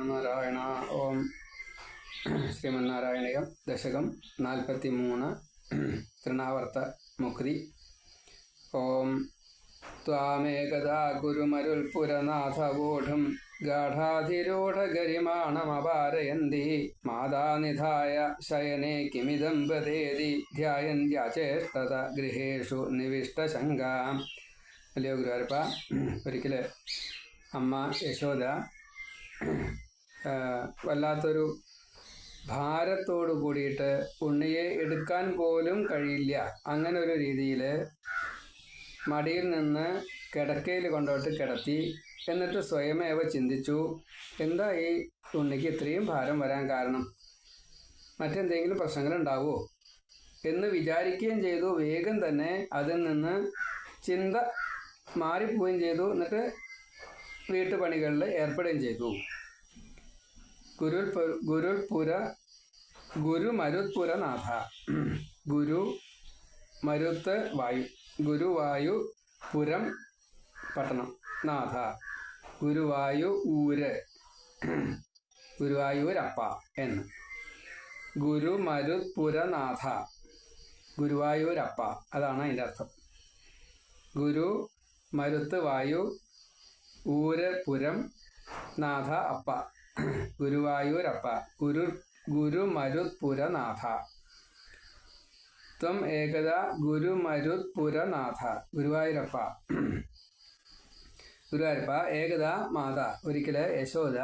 നാരായണ. ഓം ശ്രീമന്നാരായണയം. ദശകം 43 തൃണാവർത്ത മുക്തി. ഓം ത്വാമേകദാ ഗുരുമരുൽപുരനാഥവോഢും ഗാഠാധിരൂഢഗരിമാണമപാരയന്തി മാതാനിധായ ശയനേ കിമിദം വദേതി ധ്യായന്ത്യാചേഷ്ടത ഗൃഹേഷു നിവിഷ്ടശങ്കാം. അല്ലയോ ഗുരുവായൂരപ്പ, ഒരിക്കൽ അമ്മ യശോദ വല്ലാത്തൊരു ഭാരത്തോടു കൂടിയിട്ട് ഉണ്ണിയെ എടുക്കാൻ പോലും കഴിയില്ല, അങ്ങനെ ഒരു രീതിയിൽ മടിയിൽ നിന്ന് കിടക്കയിൽ കൊണ്ടോട്ട് കിടത്തി. എന്നിട്ട് സ്വയമേവ ചിന്തിച്ചു, എന്താ ഈ ഉണ്ണിക്ക് ഇത്രയും ഭാരം വരാൻ കാരണം, മറ്റെന്തെങ്കിലും പ്രശ്നങ്ങളുണ്ടാവുമോ എന്ന് വിചാരിക്കുകയും ചെയ്തു. വേഗം തന്നെ അതിൽ നിന്ന് ചിന്ത മാറിപ്പോവുകയും ചെയ്തു. എന്നിട്ട് വീട്ടുപണികളിൽ ഏർപ്പെടുകയും ചെയ്തു. ഗുരുമരുത്പുരനാഥ, ഗുരു മരുത്ത് വായു, ഗുരുവായു പുരം പട്ടണം, നാഥ ഗുരുവായു ഊര്, ഗുരുവായൂരപ്പ എന്ന്. ഗുരുമരുത്പുരനാഥ, ഗുരുവായൂരപ്പ, അതാണ് അതിൻ്റെ അർത്ഥം. ഗുരു മരുത്ത് വായു, ഊര് പുരം, നാഥ അപ്പ, ഗുരുവായൂരപ്പ, ഗുരുമരുത്പുരനാഥ. ത്വം ഏകദാ ഗുരുമരുത്പുരനാഥ, ഗുരുവായൂരപ്പ. ഗുരുവായൂരപ്പ ഏകദാ മാത, ഒരിക്കല് യശോദ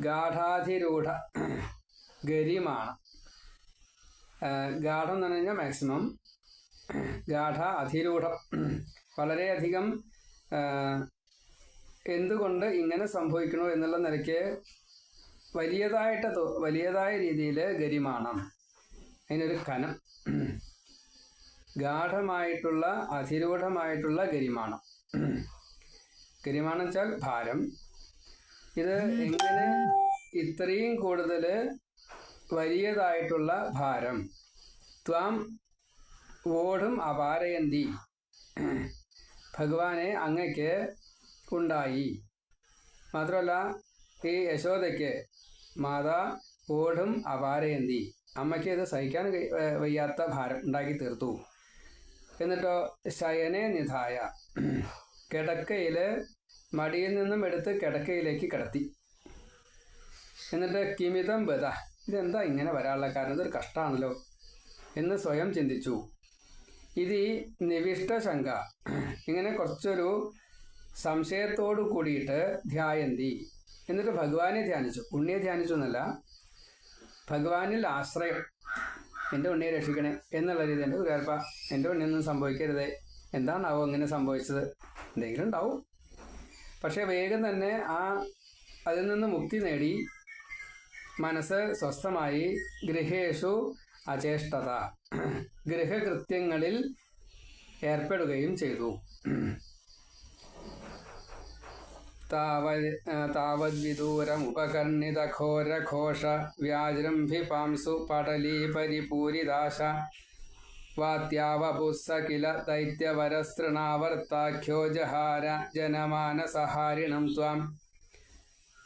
ഗാഠാധിരൂഢ ഗരിമാണ്. ഗാഠം എന്ന് പറഞ്ഞു കഴിഞ്ഞാൽ മാക്സിമം, ഗാഠ അധിരൂഢം വളരെയധികം എന്തുകൊണ്ട് ഇങ്ങനെ സംഭവിക്കണോ എന്നുള്ള നിലയ്ക്ക് വലിയതായ രീതിയിൽ ഗരിമാണം, അതിനൊരു കനം, ഗാഠമായിട്ടുള്ള അധിരൂഢമായിട്ടുള്ള ഗരിമാണം. ഗരിമാണം വെച്ചാൽ ഭാരം. ഇത് എങ്ങനെ ഇത്രയും കൂടുതൽ വലിയതായിട്ടുള്ള ഭാരം ത്വാം ഓടും അപാരയന്തി, ഭഗവാനെ അങ്ങയ്ക്ക് ഉണ്ടായി. മാത്രമല്ല ഈ യശോദയ്ക്ക് മാതാ ഓടും അപാരയന്തി, അമ്മയ്ക്ക് ഇത് സഹിക്കാൻ വയ്യാത്ത ഭാരം ഉണ്ടാക്കി തീർത്തു. എന്നിട്ടോ ശയനെ നിധായ, കിടക്കയിൽ മടിയിൽ നിന്നും എടുത്ത് കിടക്കയിലേക്ക് കിടത്തി. എന്നിട്ട് കിമിതം ബദ, ഇതെന്താ ഇങ്ങനെ വരാനുള്ള കാരണം, ഇതൊരു കഷ്ടമാണല്ലോ എന്ന് സ്വയം ചിന്തിച്ചു. ഇത് നിവിഷ്ടശങ്ക, ഇങ്ങനെ കുറച്ചൊരു സംശയത്തോടു കൂടിയിട്ട് ധ്യായന്തി, എന്നിട്ട് ഭഗവാനെ ധ്യാനിച്ചു. ഉണ്ണിയെ ധ്യാനിച്ചു എന്നല്ല, ഭഗവാനിൽ ആശ്രയം. എൻ്റെ ഉണ്ണിയെ രക്ഷിക്കണേ എന്നുള്ള രീതി. എൻ്റെ ഗുരുവായൂരപ്പ, എൻ്റെ ഉണ്ണിയൊന്നും സംഭവിക്കരുതേ, എന്താണാവോ ഇങ്ങനെ സംഭവിച്ചത്, എന്തെങ്കിലും ഉണ്ടാവും. പക്ഷെ വേഗം തന്നെ അതിൽ നിന്ന് മുക്തി നേടി, മനസ്സ് സ്വസ്ഥമായി. ഗൃഹേഷു അചേഷ്ടത, ഗൃഹകൃത്യങ്ങളിൽ ഏർപ്പെടുകയും ചെയ്തു. താവദ്വിദൂരമുപകർണിതഘോരഘോഷ വ്യാജൃംഭിപാംസു പടലീ പരിപൂരിദാശ വാത്യാവപുസ്സ കില ദൈത്യവരസ്തൃണാവർത്താഖ്യോ ജഹാര ജനമാനസഹാരിണം ത്വാം.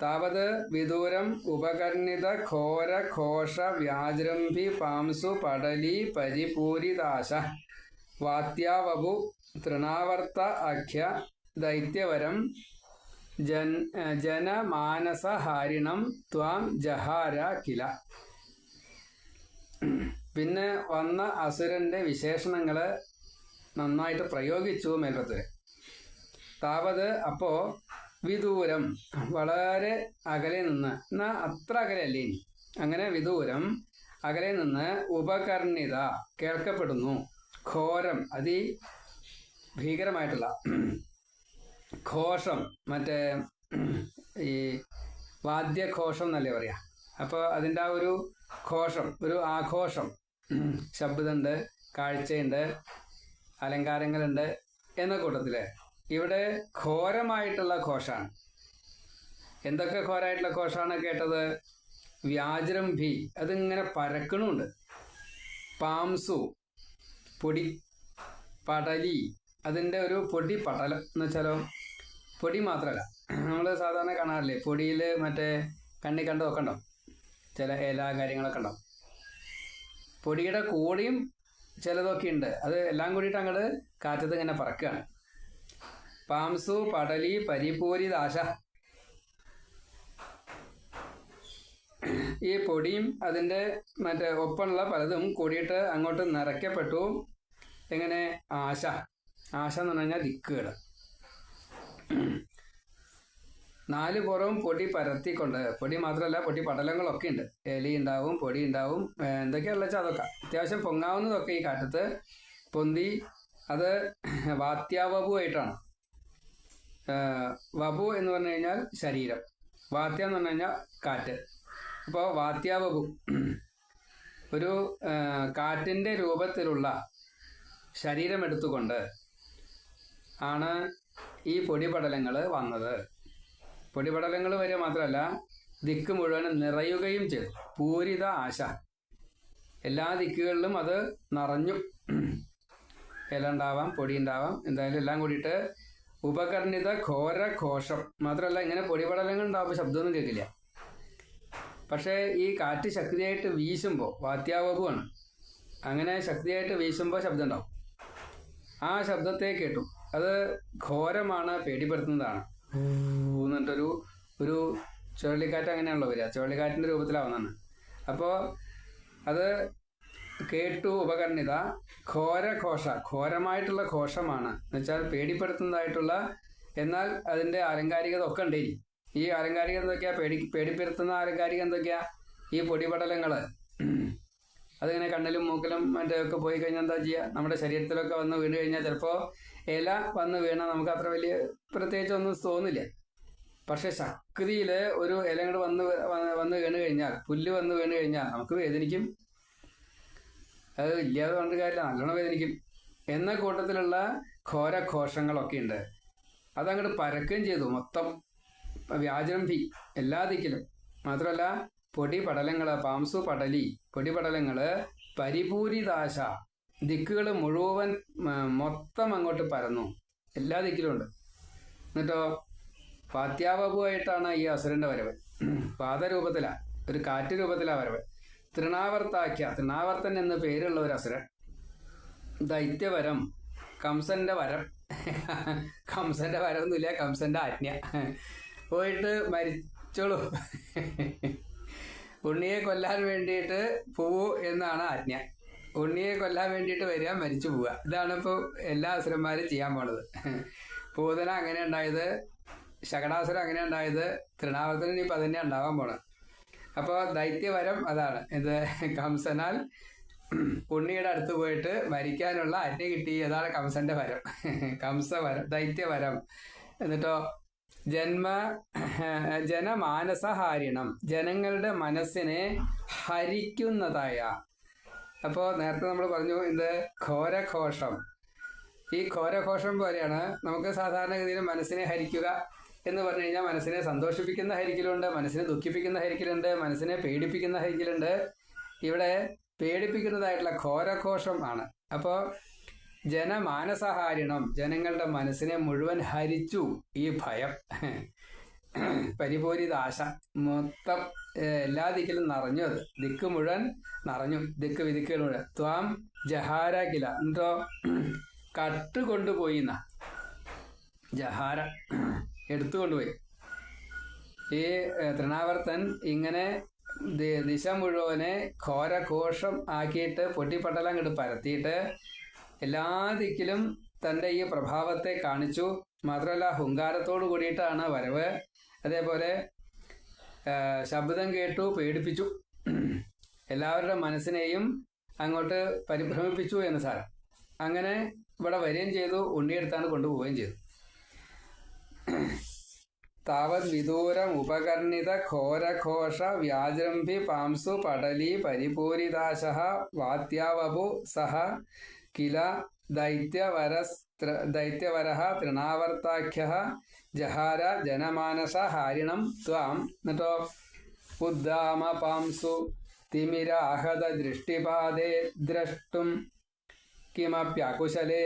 താവത് വിദൂരം ഉപകർണിതഘോരഘോഷ വ്യാജൃംഭിപാംസു പടലീ പരിപൂരിദാശ വാത്യാവപു തൃണാവർത്ത അഖ്യ ദൈത്യവരം ജനമാനസഹാരിണം ത്വാം ജഹാര കില. പിന്നെ വന്ന അസുരന്റെ വിശേഷണങ്ങൾ നന്നായിട്ട് പ്രയോഗിച്ചു മേൽപ്പത്തൂര്. താവത്, അപ്പോ വിദൂരം, വളരെ അകലെ നിന്ന്, എന്നാൽ അത്ര അകലെയല്ലേ ഇനി, അങ്ങനെ വിദൂരം അകലെ നിന്ന്, ഉപകർണിത കേൾക്കപ്പെടുന്നു, ഘോരം ഭീകരമായിട്ടുള്ള ഘോഷം, മറ്റേ ഈ വാദ്യഘോഷം എന്നല്ലേ പറയാ. അപ്പോൾ അതിൻ്റെ ആ ഒരു ഘോഷം, ഒരു ആഘോഷം, ശബ്ദമുണ്ട്, കാഴ്ചയുണ്ട്, അലങ്കാരങ്ങളുണ്ട് എന്ന കൂട്ടത്തില് ഇവിടെ ഘോരമായിട്ടുള്ള ഘോഷാണ്. എന്തൊക്കെ ഘോരമായിട്ടുള്ള ഘോഷാണ് കേട്ടത്? വ്യാജൃംഭി, അതിങ്ങനെ പരക്കണുണ്ട്. പാംസു, പൊടി, പടലി, അതിൻ്റെ ഒരു പൊടി പടലം എന്ന് വെച്ചാലോ പൊടി മാത്രമല്ല, നമ്മൾ സാധാരണ കാണാറില്ലേ പൊടിയിൽ മറ്റേ കണ്ണി കണ്ടതൊക്കെ ഉണ്ടാവും, ചില ഇല കാര്യങ്ങളൊക്കെ ഉണ്ടാവും. പൊടിയുടെ കൂടെയും ചിലതൊക്കെ ഉണ്ട്. അത് എല്ലാം കൂടിയിട്ട് അങ്ങോട്ട് കാറ്റത്ത് ഇങ്ങനെ പറക്കുകയാണ്. പാംസു പടലി പരിപൂരി ദാശ. ഈ പൊടിയും അതിൻ്റെ മറ്റേ ഒപ്പമുള്ള പലതും കൂടിയിട്ട് അങ്ങോട്ട് നിറയ്ക്കപ്പെട്ടു. എങ്ങനെ? ആശ. ആശ എന്ന് പറഞ്ഞു കഴിഞ്ഞാൽ ദിക്കുകൾ. 4 പുറവും പൊടി പരത്തിക്കൊണ്ട്, പൊടി മാത്രമല്ല പൊടി പടലങ്ങളൊക്കെ ഉണ്ട്. എലി ഉണ്ടാവും, പൊടി ഉണ്ടാവും, എന്തൊക്കെയുള്ള വെച്ചാൽ അതൊക്കെ അത്യാവശ്യം പൊങ്ങാവുന്നതൊക്കെ ഈ കാറ്റത്ത് പൊന്തി. അത് വാത്യാവപുവായിട്ടാണ്. വപു എന്ന് പറഞ്ഞു കഴിഞ്ഞാൽ ശരീരം, വാത്യ എന്ന് പറഞ്ഞു കഴിഞ്ഞാൽ കാറ്റ്. അപ്പോൾ വാത്യാവപു ഒരു കാറ്റിൻ്റെ രൂപത്തിലുള്ള ശരീരം എടുത്തുകൊണ്ട് ആണ് ഈ പൊടിപടലങ്ങൾ വന്നത്. പൊടിപടലങ്ങൾ വരിക മാത്രമല്ല, ദിക്ക് മുഴുവനും നിറയുകയും ചെയ്തു. പൂരിത ആശ, എല്ലാ ദിക്കുകളിലും അത് നിറഞ്ഞു. ഇല ഉണ്ടാവാം, പൊടി ഉണ്ടാവാം, എന്തായാലും എല്ലാം കൂടിയിട്ട് ഉപകർണിത ഘോര ഘോഷം. മാത്രമല്ല ഇങ്ങനെ പൊടിപടലങ്ങൾ ഉണ്ടാവുമ്പോൾ ശബ്ദമൊന്നും കേൾക്കില്ല. പക്ഷേ ഈ കാറ്റ് ശക്തിയായിട്ട് വീശുമ്പോൾ, വാത്യാവപുവാണ്, അങ്ങനെ ശക്തിയായിട്ട് വീശുമ്പോൾ ശബ്ദം ഉണ്ടാവും. ആ ശബ്ദത്തെ കേട്ടു. അത് ഘോരമാണ്, പേടിപ്പെടുത്തുന്നതാണ്. എന്നിട്ടൊരു ഒരു ചുഴലിക്കാറ്റ് അങ്ങനെയാണല്ലോ വരിക, ചുഴലിക്കാറ്റിൻ്റെ രൂപത്തിലാവുന്നതാണ്. അപ്പോൾ അത് കേട്ടു. ഉപകർണിത ഘോരഘോഷ, ഘോരമായിട്ടുള്ള ഘോഷമാണ്, എന്നുവെച്ചാൽ പേടിപ്പെടുത്തുന്നതായിട്ടുള്ള. എന്നാൽ അതിൻ്റെ ആലങ്കാരികത ഒക്കെ ഉണ്ടേനി. ഈ ആലങ്കാരികത എന്തൊക്കെയാ? പേടിപ്പെടുത്തുന്ന ആലങ്കാരിക എന്തൊക്കെയാ? ഈ പൊടിപടലങ്ങൾ അതിങ്ങനെ കണ്ണിലും മൂക്കിലും മറ്റേ ഒക്കെ പോയി കഴിഞ്ഞാൽ എന്താ ചെയ്യുക? നമ്മുടെ ശരീരത്തിലൊക്കെ വന്ന് വീണ് കഴിഞ്ഞാൽ ചിലപ്പോൾ ഇല വന്ന് വീണാൽ നമുക്ക് അത്ര വലിയ പ്രത്യേകിച്ചൊന്നും തോന്നില്ല. പക്ഷെ ശക്തിയിൽ ഒരു ഇല കൂടെ വന്ന് വീണ് കഴിഞ്ഞാൽ, പുല്ല് വന്ന് വീണ് കഴിഞ്ഞാൽ നമുക്ക് വേദനിക്കും. അത് ഇല്ലാതെ കൊണ്ട് കാര്യമില്ല, നല്ലോണം വേദനിക്കും. എന്ന കൂട്ടത്തിലുള്ള ഘോരഘോഷങ്ങളൊക്കെ ഉണ്ട്. അതങ്ങോട്ട് പരക്കുകയും ചെയ്തു മൊത്തം, വ്യാജരംഭി എല്ലാ ദിക്കിലും. മാത്രമല്ല പൊടി പടലങ്ങൾ, പാംസു പടലി, പൊടിപടലങ്ങൾ പരിപൂരിതാശ, ദിക്കുകൾ മുഴുവൻ മൊത്തം അങ്ങോട്ട് പരന്നു, എല്ലാ ദിക്കിലും ഉണ്ട്. എന്നിട്ടോ വാത്യാവപുവായിട്ടാണ് ഈ അസുരൻ്റെ വരവ്. പാദരൂപത്തിലാണ്, ഒരു കാറ്റ് രൂപത്തിലാണ് വരവ്. തൃണാവർത്താഖ്യ, തൃണാവർത്തൻ എന്ന് പേരുള്ള ഒരു അസുരൻ. ദൈത്യവരം, കംസന്റെ വരം. കംസന്റെ വരമൊന്നുമില്ല, കംസന്റെ ആജ്ഞ. പോയിട്ട് മരിച്ചോളൂ, ഉണ്ണിയെ കൊല്ലാൻ വേണ്ടിയിട്ട് പോവൂ എന്നാണ് ആജ്ഞ. ഉണ്ണിയെ കൊല്ലാൻ വേണ്ടിയിട്ട് വരിക, മരിച്ചു പോവുക. ഇതാണ് ഇപ്പോൾ എല്ലാ അസുരന്മാരും ചെയ്യാൻ പോണത്. പൂതന അങ്ങനെ ഉണ്ടായത്, ശകടാസുരം അങ്ങനെ ഉണ്ടായത്, തൃണാവർത്തനം ഇപ്പം അതന്നെ ഉണ്ടാവാൻ പോണത്. അപ്പോൾ ദൈത്യവരം അതാണ്. ഇത് കംസനാൽ ഉണ്ണിയുടെ അടുത്ത് പോയിട്ട് മരിക്കാനുള്ള ആജ്ഞ കിട്ടി. അതാണ് കംസന്റെ വരം, കംസവരം, ദൈത്യവരം. എന്നിട്ടോ ജനമാനസഹാരിണം, ജനങ്ങളുടെ മനസ്സിനെ ഹരിക്കുന്നതായ. അപ്പോൾ നേരത്തെ നമ്മൾ പറഞ്ഞു ഇത് ഘോരഘോഷം. ഈ ഘോരഘോഷം പോലെയാണ് നമുക്ക് സാധാരണഗതിയിൽ മനസ്സിനെ ഹരിക്കുക എന്ന് പറഞ്ഞു കഴിഞ്ഞാൽ, മനസ്സിനെ സന്തോഷിപ്പിക്കുന്ന ഹരിക്കലുണ്ട്, മനസ്സിനെ ദുഃഖിപ്പിക്കുന്ന ഹരിക്കലുണ്ട്, മനസ്സിനെ പേടിപ്പിക്കുന്ന ഹരിക്കലുണ്ട്. ഇവിടെ പേടിപ്പിക്കുന്നതായിട്ടുള്ള ഘോരഘോഷം ആണ്. അപ്പോൾ ജനമാനസഹാരിണം, ജനങ്ങളുടെ മനസ്സിനെ മുഴുവൻ ഹരിച്ചു ഈ ഭയം. പരിപൂരിതാശ, മൊത്തം എല്ലാ ദിക്കിലും നിറഞ്ഞു. അത് ദിക്ക് മുഴുവൻ നിറഞ്ഞു, ദിക്ക് വിദിക്കുകൾ മുഴുവൻ. ത്വാം ജഹാര കില, എന്നിട്ടോ കട്ടുകൊണ്ടുപോയി. ജഹാര എടുത്തുകൊണ്ടുപോയി. ഈ തൃണാവർത്തൻ ഇങ്ങനെ ദിശ മുഴുവനെ ഘോരഘോഷം ആക്കിയിട്ട് പൊട്ടിപ്പട്ടലം അങ്ങോട്ട് പരത്തിയിട്ട് എല്ലാ ദിക്കിലും തൻ്റെ ഈ പ്രഭാവത്തെ കാണിച്ചു. മാത്രമല്ല ഹുങ്കാരത്തോടു കൂടിയിട്ടാണ് വരവ്. അതേപോലെ ശബ്ദം കേട്ടു, പേടിപ്പിച്ചു, എല്ലാവരുടെ മനസ്സിനെയും അങ്ങോട്ട് പരിഭ്രമിപ്പിച്ചു എന്ന് സാരം. അങ്ങനെ ഇവിടെ വരികയും ചെയ്തു, ഉണ്ണിയെടുത്താണ് കൊണ്ടുപോവുകയും ചെയ്തു. താവത് വിദൂരം ഉപകർണിത ഘോരഘോഷ വ്യാജൃംഭി പാംസു പടലി പരിപൂരിതാശ വാത്യാവപു സഹ കില ദൈത്യവരഃ തൃണാവർത്താഖ്യഃ ജഹാര ജനമാനസ ഹാരിണം ത്വാം. എന്നിട്ടോ ഉദ്ദാമ പാംസു തിമിരാഹത ദൃഷ്ടിപാദേ ദ്രഷ്ടും കിമപ്യകുശലേ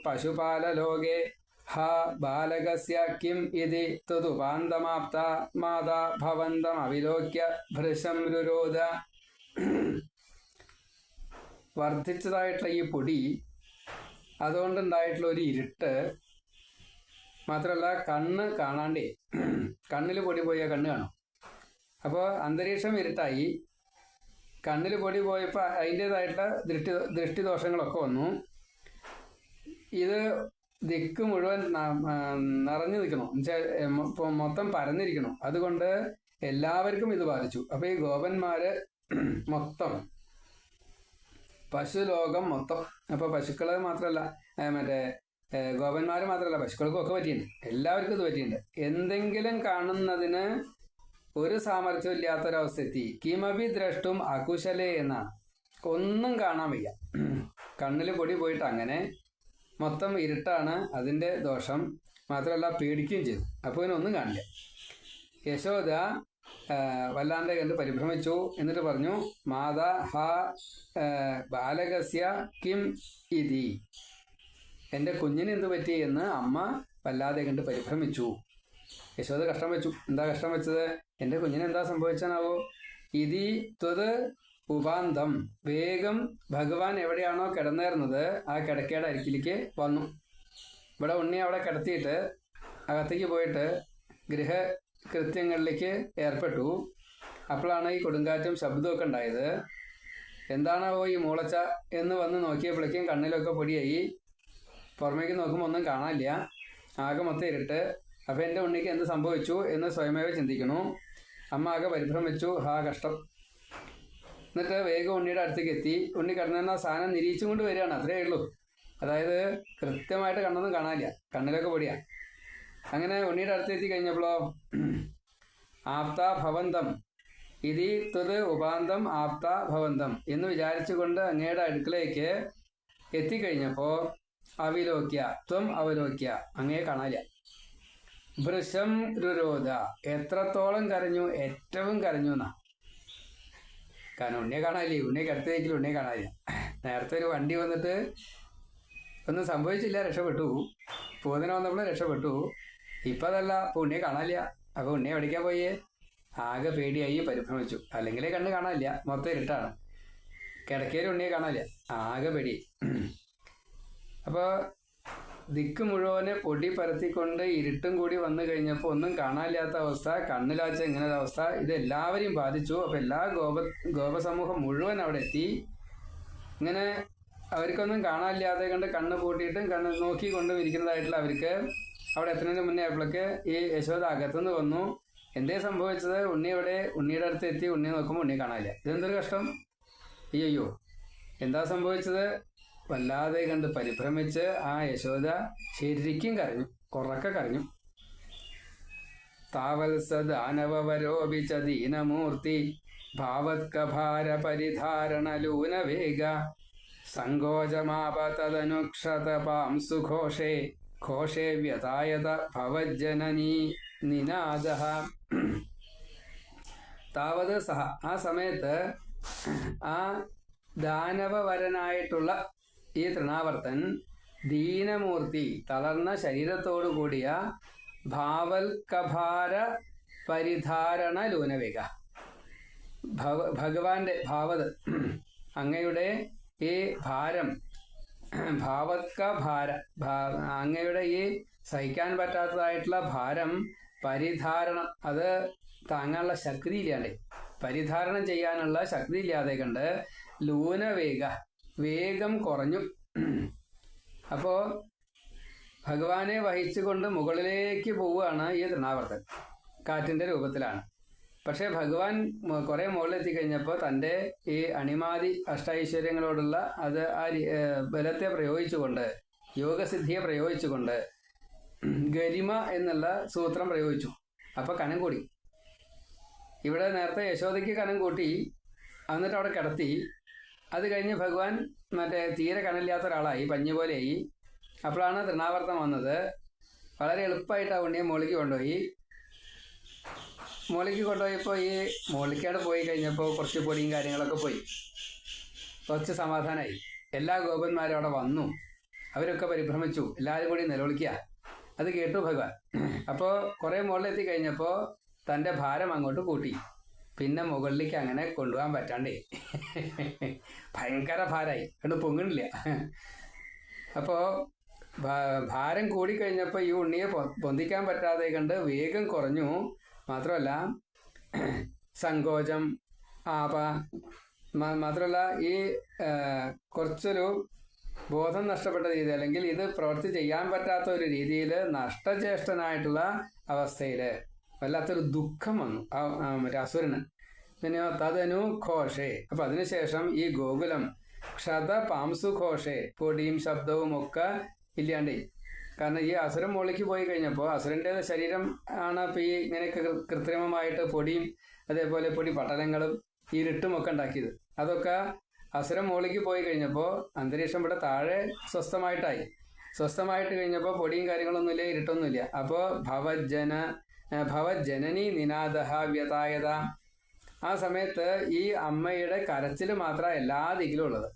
പശുപാലലോകേ ഹ ബാലകസ്യ കിം ഇതി തതുപാന്തമാപ്ത മാതാ ഭവന്തം അവിലോക്യ ഭൃശം രുരോധ. വർദ്ധിച്ചതായിട്ടുള്ള ഈ പൊടി, അതുകൊണ്ടുണ്ടായിട്ടുള്ള ഒരു ഇരുട്ട്, മാത്രമല്ല കണ്ണ് കാണാണ്ടേ, കണ്ണിൽ പൊടി പോയാൽ കണ്ണ് കാണും. അപ്പോൾ അന്തരീക്ഷം ഇരുട്ടായി, കണ്ണിൽ പൊടി പോയപ്പോൾ അതിൻ്റേതായിട്ടുള്ള ദൃഷ്ടിദോഷങ്ങളൊക്കെ വന്നു. ഇത് ദിക്ക് മുഴുവൻ നിറഞ്ഞു നിൽക്കണം, എന്നുവെച്ചാൽ മൊത്തം പരന്നിരിക്കണം. അതുകൊണ്ട് എല്ലാവർക്കും ഇത് ബാധിച്ചു. അപ്പോൾ ഈ ഗോപന്മാര് മൊത്തം, പശുലോകം മൊത്തം, അപ്പോൾ പശുക്കൾ മാത്രമല്ല, മറ്റേ ഗോപന്മാർ മാത്രമല്ല, പശുക്കൾക്കും ഒക്കെ പറ്റിയിട്ടുണ്ട്. എല്ലാവർക്കും ഇത് പറ്റിയിട്ടുണ്ട്. എന്തെങ്കിലും കാണുന്നതിന് ഒരു സാമർഥ്യം ഇല്ലാത്തൊരവസ്ഥ എത്തി. കിമപി ദ്രഷ്ടും അകുശലേ എന്നാണ്. ഒന്നും കാണാൻ വയ്യ, കണ്ണിൽ പൊടി പോയിട്ട് അങ്ങനെ മൊത്തം ഇരുട്ടാണ് അതിൻ്റെ ദോഷം. മാത്രമല്ല പേടിക്കുകയും ചെയ്തു. അപ്പോൾ ഇതിനൊന്നും കാണില്ല. യശോദ വല്ലാണ്ട് കണ്ട് പരിഭ്രമിച്ചു. എന്നിട്ട് പറഞ്ഞു, മാതാ ഹ ബാലകസ്യ കിം ഇതി, എൻ്റെ കുഞ്ഞിന് എന്ത് പറ്റി എന്ന് അമ്മ വല്ലാതെ കണ്ട് പരിഭ്രമിച്ചു. യശോദ കഷ്ടം വെച്ചു. എന്താ കഷ്ടം വെച്ചത്? എൻ്റെ കുഞ്ഞിന് എന്താ സംഭവിച്ചാനാവോ? ഇതി ത്വത് ഉപാന്തം, വേഗം ഭഗവാൻ എവിടെയാണോ കിടന്നേറുന്നത് ആ കിടക്കയുടെ അരികിലേക്ക് വന്നു. ഇവിടെ ഉണ്ണി അവിടെ കിടത്തിയിട്ട് അകത്തേക്ക് പോയിട്ട് ഗൃഹകൃത്യങ്ങളിലേക്ക് ഏർപ്പെട്ടു. അപ്പോഴാണ് ഈ കൊടുങ്കാറ്റും ശബ്ദമൊക്കെ ഉണ്ടായത്. എന്താണാവോ ഈ മൂളച്ച എന്ന് വന്ന് നോക്കിയപ്പോഴേക്കും കണ്ണിലൊക്കെ പൊടിയായി. പുറമേക്ക് നോക്കുമ്പോൾ ഒന്നും കാണാനില്ല, ആകെ മൊത്തം ഇരുട്ട്. അപ്പം എൻ്റെ ഉണ്ണിക്ക് എന്ത് സംഭവിച്ചു എന്ന് സ്വയമേവ ചിന്തിക്കണു. അമ്മ ആകെ പരിഭ്രമിച്ചു. ഹാ കഷ്ടം. എന്നിട്ട് വേഗം ഉണ്ണിയുടെ അടുത്തേക്ക് എത്തി. ഉണ്ണി കിടന്ന സാധനം നിരീച്ചും കൊണ്ട് വരികയാണ്. അത്രയേ ഉള്ളൂ. അതായത് കൃത്യമായിട്ട് കണ്ണൊന്നും കാണാനില്ല, കണ്ണിലൊക്കെ പൊടിയാ. അങ്ങനെ ഉണ്ണിയുടെ അടുത്തെത്തി കഴിഞ്ഞപ്പോഴോ, ആപ്ത ഭവന്തം ഇതി ത്വത് ഉപാന്തം ആപ്ത ഭവന്തം എന്ന് വിചാരിച്ചുകൊണ്ട് അങ്ങയുടെ അടുക്കളയ്ക്ക് എത്തിക്കഴിഞ്ഞപ്പോൾ അവിലോക്യ ത്വം അവലോക്യ, അങ്ങയെ കാണാനില്ല. ഭൃശം രുരോധ, എത്രത്തോളം കരഞ്ഞു? ഏറ്റവും കരഞ്ഞു എന്നാ. കാരണം ഉണ്ണിയെ കാണാനില്ലേ, ഉണ്ണിയെ കിടത്തേക്കില്ല, ഉണ്ണിയെ കാണാനില്ല. നേരത്തെ ഒരു വണ്ടി വന്നിട്ട് ഒന്നും സംഭവിച്ചില്ല, രക്ഷപ്പെട്ടു. പൂതന വന്നപ്പോൾ രക്ഷപ്പെട്ടു. ഇപ്പം അതല്ല, ഇപ്പോൾ ഉണ്ണിയെ കാണാനില്ല. അപ്പോൾ ഉണ്ണിയെ എവിടേക്കാ പോയേ? ആകെ പേടിയായി പരിഭ്രമിച്ചു. അല്ലെങ്കിലേ കണ്ണ് കാണാനില്ല, മൊത്തം ഇരുട്ടാണ്. കിടക്കയിൽ ഉണ്ണിയെ കാണാനില്ല, ആകെ പേടിയായി. അപ്പോൾ ദിക്ക് മുഴുവന് പൊടി പരത്തിക്കൊണ്ട് ഇരുട്ടും കൂടി വന്നു കഴിഞ്ഞപ്പോൾ ഒന്നും കാണാനില്ലാത്ത അവസ്ഥ, കണ്ണിലാച്ച ഇങ്ങനത്തെ അവസ്ഥ, ഇത് എല്ലാവരെയും ബാധിച്ചു. അപ്പോൾ എല്ലാ ഗോപസമൂഹം മുഴുവൻ അവിടെ എത്തി. ഇങ്ങനെ അവർക്കൊന്നും കാണാനില്ലാതെ കണ്ട് കണ്ണ് പൂട്ടിയിട്ടും കണ്ണ് നോക്കിക്കൊണ്ടും ഇരിക്കുന്നതായിട്ടുള്ള അവർക്ക് അവിടെ എത്തുന്നതിന് മുന്നേ ആയപ്പോഴേക്ക് ഈ യശോദ അകത്തുനിന്ന് വന്നു. എന്തേ സംഭവിച്ചത്? ഉണ്ണി ഇവിടെ, ഉണ്ണിയുടെ അടുത്ത് എത്തി. ഉണ്ണി നോക്കുമ്പോൾ ഉണ്ണിയെ കാണാനില്ല. ഇതെന്തൊരു കഷ്ടം! അയ്യോ, എന്താ സംഭവിച്ചത്? വല്ലാതെ കണ്ട് പരിഭ്രമിച്ച് ആ യശോദ ശരിക്കും കരഞ്ഞു, കുറക്കെ കരഞ്ഞു. താവത്സദാനവരോപിച്ച ദീനമൂർത്തി ഭാവത്കഭാര പരിധാരണലൂനവേഗ സങ്കോചമാപതനുക്ഷതപാം സുഘോഷേ ഘോഷേ വ്യതായത ഭവജ്ജനനീ നിനാദ. താവത് സഹ, ആ സമയത്ത് ആ ദാനവവരനായിട്ടുള്ള ഈ തൃണാവർത്തൻ ദീനമൂർത്തി, തളർന്ന ശരീരത്തോടു കൂടിയ ഭാവൽക്കഭാര പരിധാരണ ലൂനവേഗ, ഭഗവാന്റെ ഭാവത്, അങ്ങയുടെ ഈ ഭാരം, ഭാവത്ക ഭാര, അങ്ങയുടെ ഈ സഹിക്കാൻ പറ്റാത്തതായിട്ടുള്ള ഭാരം പരിധാരണം, അത് താങ്ങാനുള്ള ശക്തി ഇല്ലാതെ, പരിധാരണം ചെയ്യാനുള്ള ശക്തി ഇല്ലാതെ കണ്ട് ലൂനവേഗ, വേഗം കുറഞ്ഞു. അപ്പോൾ ഭഗവാനെ വഹിച്ചുകൊണ്ട് മുകളിലേക്ക് പോവുകയാണ് ഈ തൃണാവർത്തൻ, കാറ്റിൻ്റെ രൂപത്തിലാണ്. പക്ഷേ ഭഗവാൻ കുറേ മുകളിലെത്തി കഴിഞ്ഞപ്പോൾ തൻ്റെ ഈ അണിമാതി അഷ്ടൈശ്വര്യങ്ങളോടുള്ള അത് ആ ബലത്തെ പ്രയോഗിച്ചുകൊണ്ട്, യോഗസിദ്ധിയെ പ്രയോഗിച്ചുകൊണ്ട് ഗരിമ എന്നുള്ള സൂത്രം പ്രയോഗിച്ചു. അപ്പോൾ കനം കൂടി. ഇവിടെ നേരത്തെ യശോദയ്ക്ക് കനം കൂട്ടി, എന്നിട്ട് അവിടെ കിടത്തി. അത് കഴിഞ്ഞ് ഭഗവാൻ മറ്റേ തീരെ കനമില്ലാത്ത ഒരാളായി, പഞ്ഞു പോലെയായി. അപ്പോഴാണ് തൃണാവർത്തം വന്നത്. വളരെ എളുപ്പമായിട്ട് ആ ഉണ്ണിയെ മുകളിലേക്ക് കൊണ്ടുപോയി. മുകളിലേക്ക് കൊണ്ടുപോയപ്പോൾ ഈ മുകളിലേക്കാട് പോയി കഴിഞ്ഞപ്പോൾ കുറച്ച് പൊടിയും കാര്യങ്ങളൊക്കെ പോയി, കുറച്ച് സമാധാനമായി. എല്ലാ ഗോപന്മാരും അവിടെ വന്നു. അവരൊക്കെ പരിഭ്രമിച്ചു. എല്ലാവരും കൂടി നിലവിളിക്കുക, അത് കേട്ടു ഭഗവാൻ. അപ്പോൾ കുറേ മുകളിലെത്തി കഴിഞ്ഞപ്പോൾ തൻ്റെ ഭാരം അങ്ങോട്ട് കൂട്ടി. പിന്നെ മുകളിലേക്ക് അങ്ങനെ കൊണ്ടുപോകാൻ പറ്റാണ്ടേ, ഭയങ്കര ഭാരമായി, കണ്ട് പൊങ്ങണില്ല. അപ്പോൾ ഭാരം കൂടിക്കഴിഞ്ഞപ്പോൾ ഈ ഉണ്ണിയെ പൊന്തിക്കാൻ പറ്റാതെ കണ്ട് വേഗം കുറഞ്ഞു. മാത്രമല്ല സങ്കോചം, ആപ, മാത്രമല്ല ഈ കുറച്ചൊരു ബോധം നഷ്ടപ്പെട്ട രീതി, അല്ലെങ്കിൽ ഇത് പ്രവൃത്തി ചെയ്യാൻ പറ്റാത്ത ഒരു രീതിയിൽ നഷ്ടചേഷ്ടനായിട്ടുള്ള അവസ്ഥയിൽ വല്ലാത്തൊരു ദുഃഖം വന്നു മറ്റേ അസുരന്. പിന്നെ തതനു ഘോഷേ, അപ്പം അതിനുശേഷം ഈ ഗോകുലം ക്ഷത പാംസു ഘോഷേ, പൊടിയും ശബ്ദവും ഒക്കെ ഇല്ലാണ്ടേ. കാരണം ഈ അസുരൻ മുകളിലേക്ക് പോയി കഴിഞ്ഞപ്പോൾ അസുരൻ്റെ ശരീരം ആണ് ഇപ്പോൾ ഈ ഇങ്ങനെയൊക്കെ കൃത്രിമമായിട്ട് പൊടിയും അതേപോലെ പൊടി പട്ടലങ്ങളും ഇരുട്ടും ഒക്കെ ഉണ്ടാക്കിയത്. അതൊക്കെ അസുരൻ മുകളിലേക്ക് പോയി കഴിഞ്ഞപ്പോൾ അന്തരീക്ഷം ഇവിടെ താഴെ സ്വസ്ഥമായിട്ട് കഴിഞ്ഞപ്പോൾ പൊടിയും കാര്യങ്ങളൊന്നുമില്ല, ഇരുട്ടൊന്നുമില്ല. അപ്പോൾ ഭവജനനി നിനാദ വ്യതായത. ആ സമയത്ത് ഈ അമ്മയുടെ കരച്ചിൽ മാത്രമാണ് എല്ലാ ദിക്കിലും ഉള്ളത്.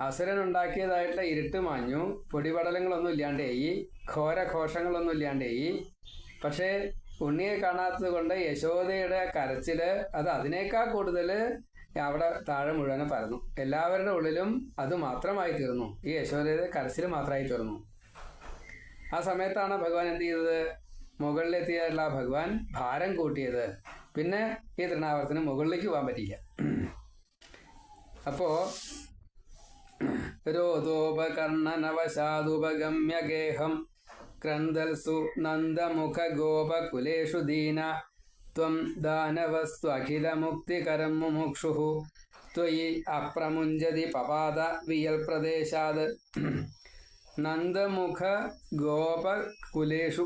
അസുരൻ ഉണ്ടാക്കിയതായിട്ടുള്ള ഇരുട്ട് മാഞ്ഞു, പൊടിപടലങ്ങളൊന്നും ഇല്ലാണ്ടേയി, ഘോരഘോഷങ്ങളൊന്നും ഇല്ലാണ്ടേയി. പക്ഷേ ഉണ്ണിയെ കാണാത്തത് കൊണ്ട് യശോദയുടെ കരച്ചിൽ അത് അതിനേക്കാൾ കൂടുതൽ അവിടെ താഴെ മുഴുവനും പരന്നു. എല്ലാവരുടെ ഉള്ളിലും അത് മാത്രമായി തീർന്നു, ഈ യശോദയുടെ കരച്ചിൽ മാത്രമായി തീർന്നു. ആ സമയത്താണ് ഭഗവാൻ എന്ത് ചെയ്തത്? മുകളിലെത്തിയുള്ള ഭഗവാൻ ഭാരം കൂട്ടിയത്. പിന്നെ ഈ തൃണാവർത്തിന് മുകളിലേക്ക് പോകാൻ പറ്റിയില്ല. അപ്പോ രോധോപകർണനവശാദുപഗമ്യ ഗേഹം ക്രന്ദൽസു നന്ദമുഖ ഗോപകുലേഷു ദീന ത്വം ദാനവസ്തു അഖില മുക്തികരം മുമുക്ഷുഃ ത്വയി അപ്രമുഞ്ചതി പപാത വിയൽ പ്രദേശാത്. നന്ദമുഖ ഗോപകുലേഷു,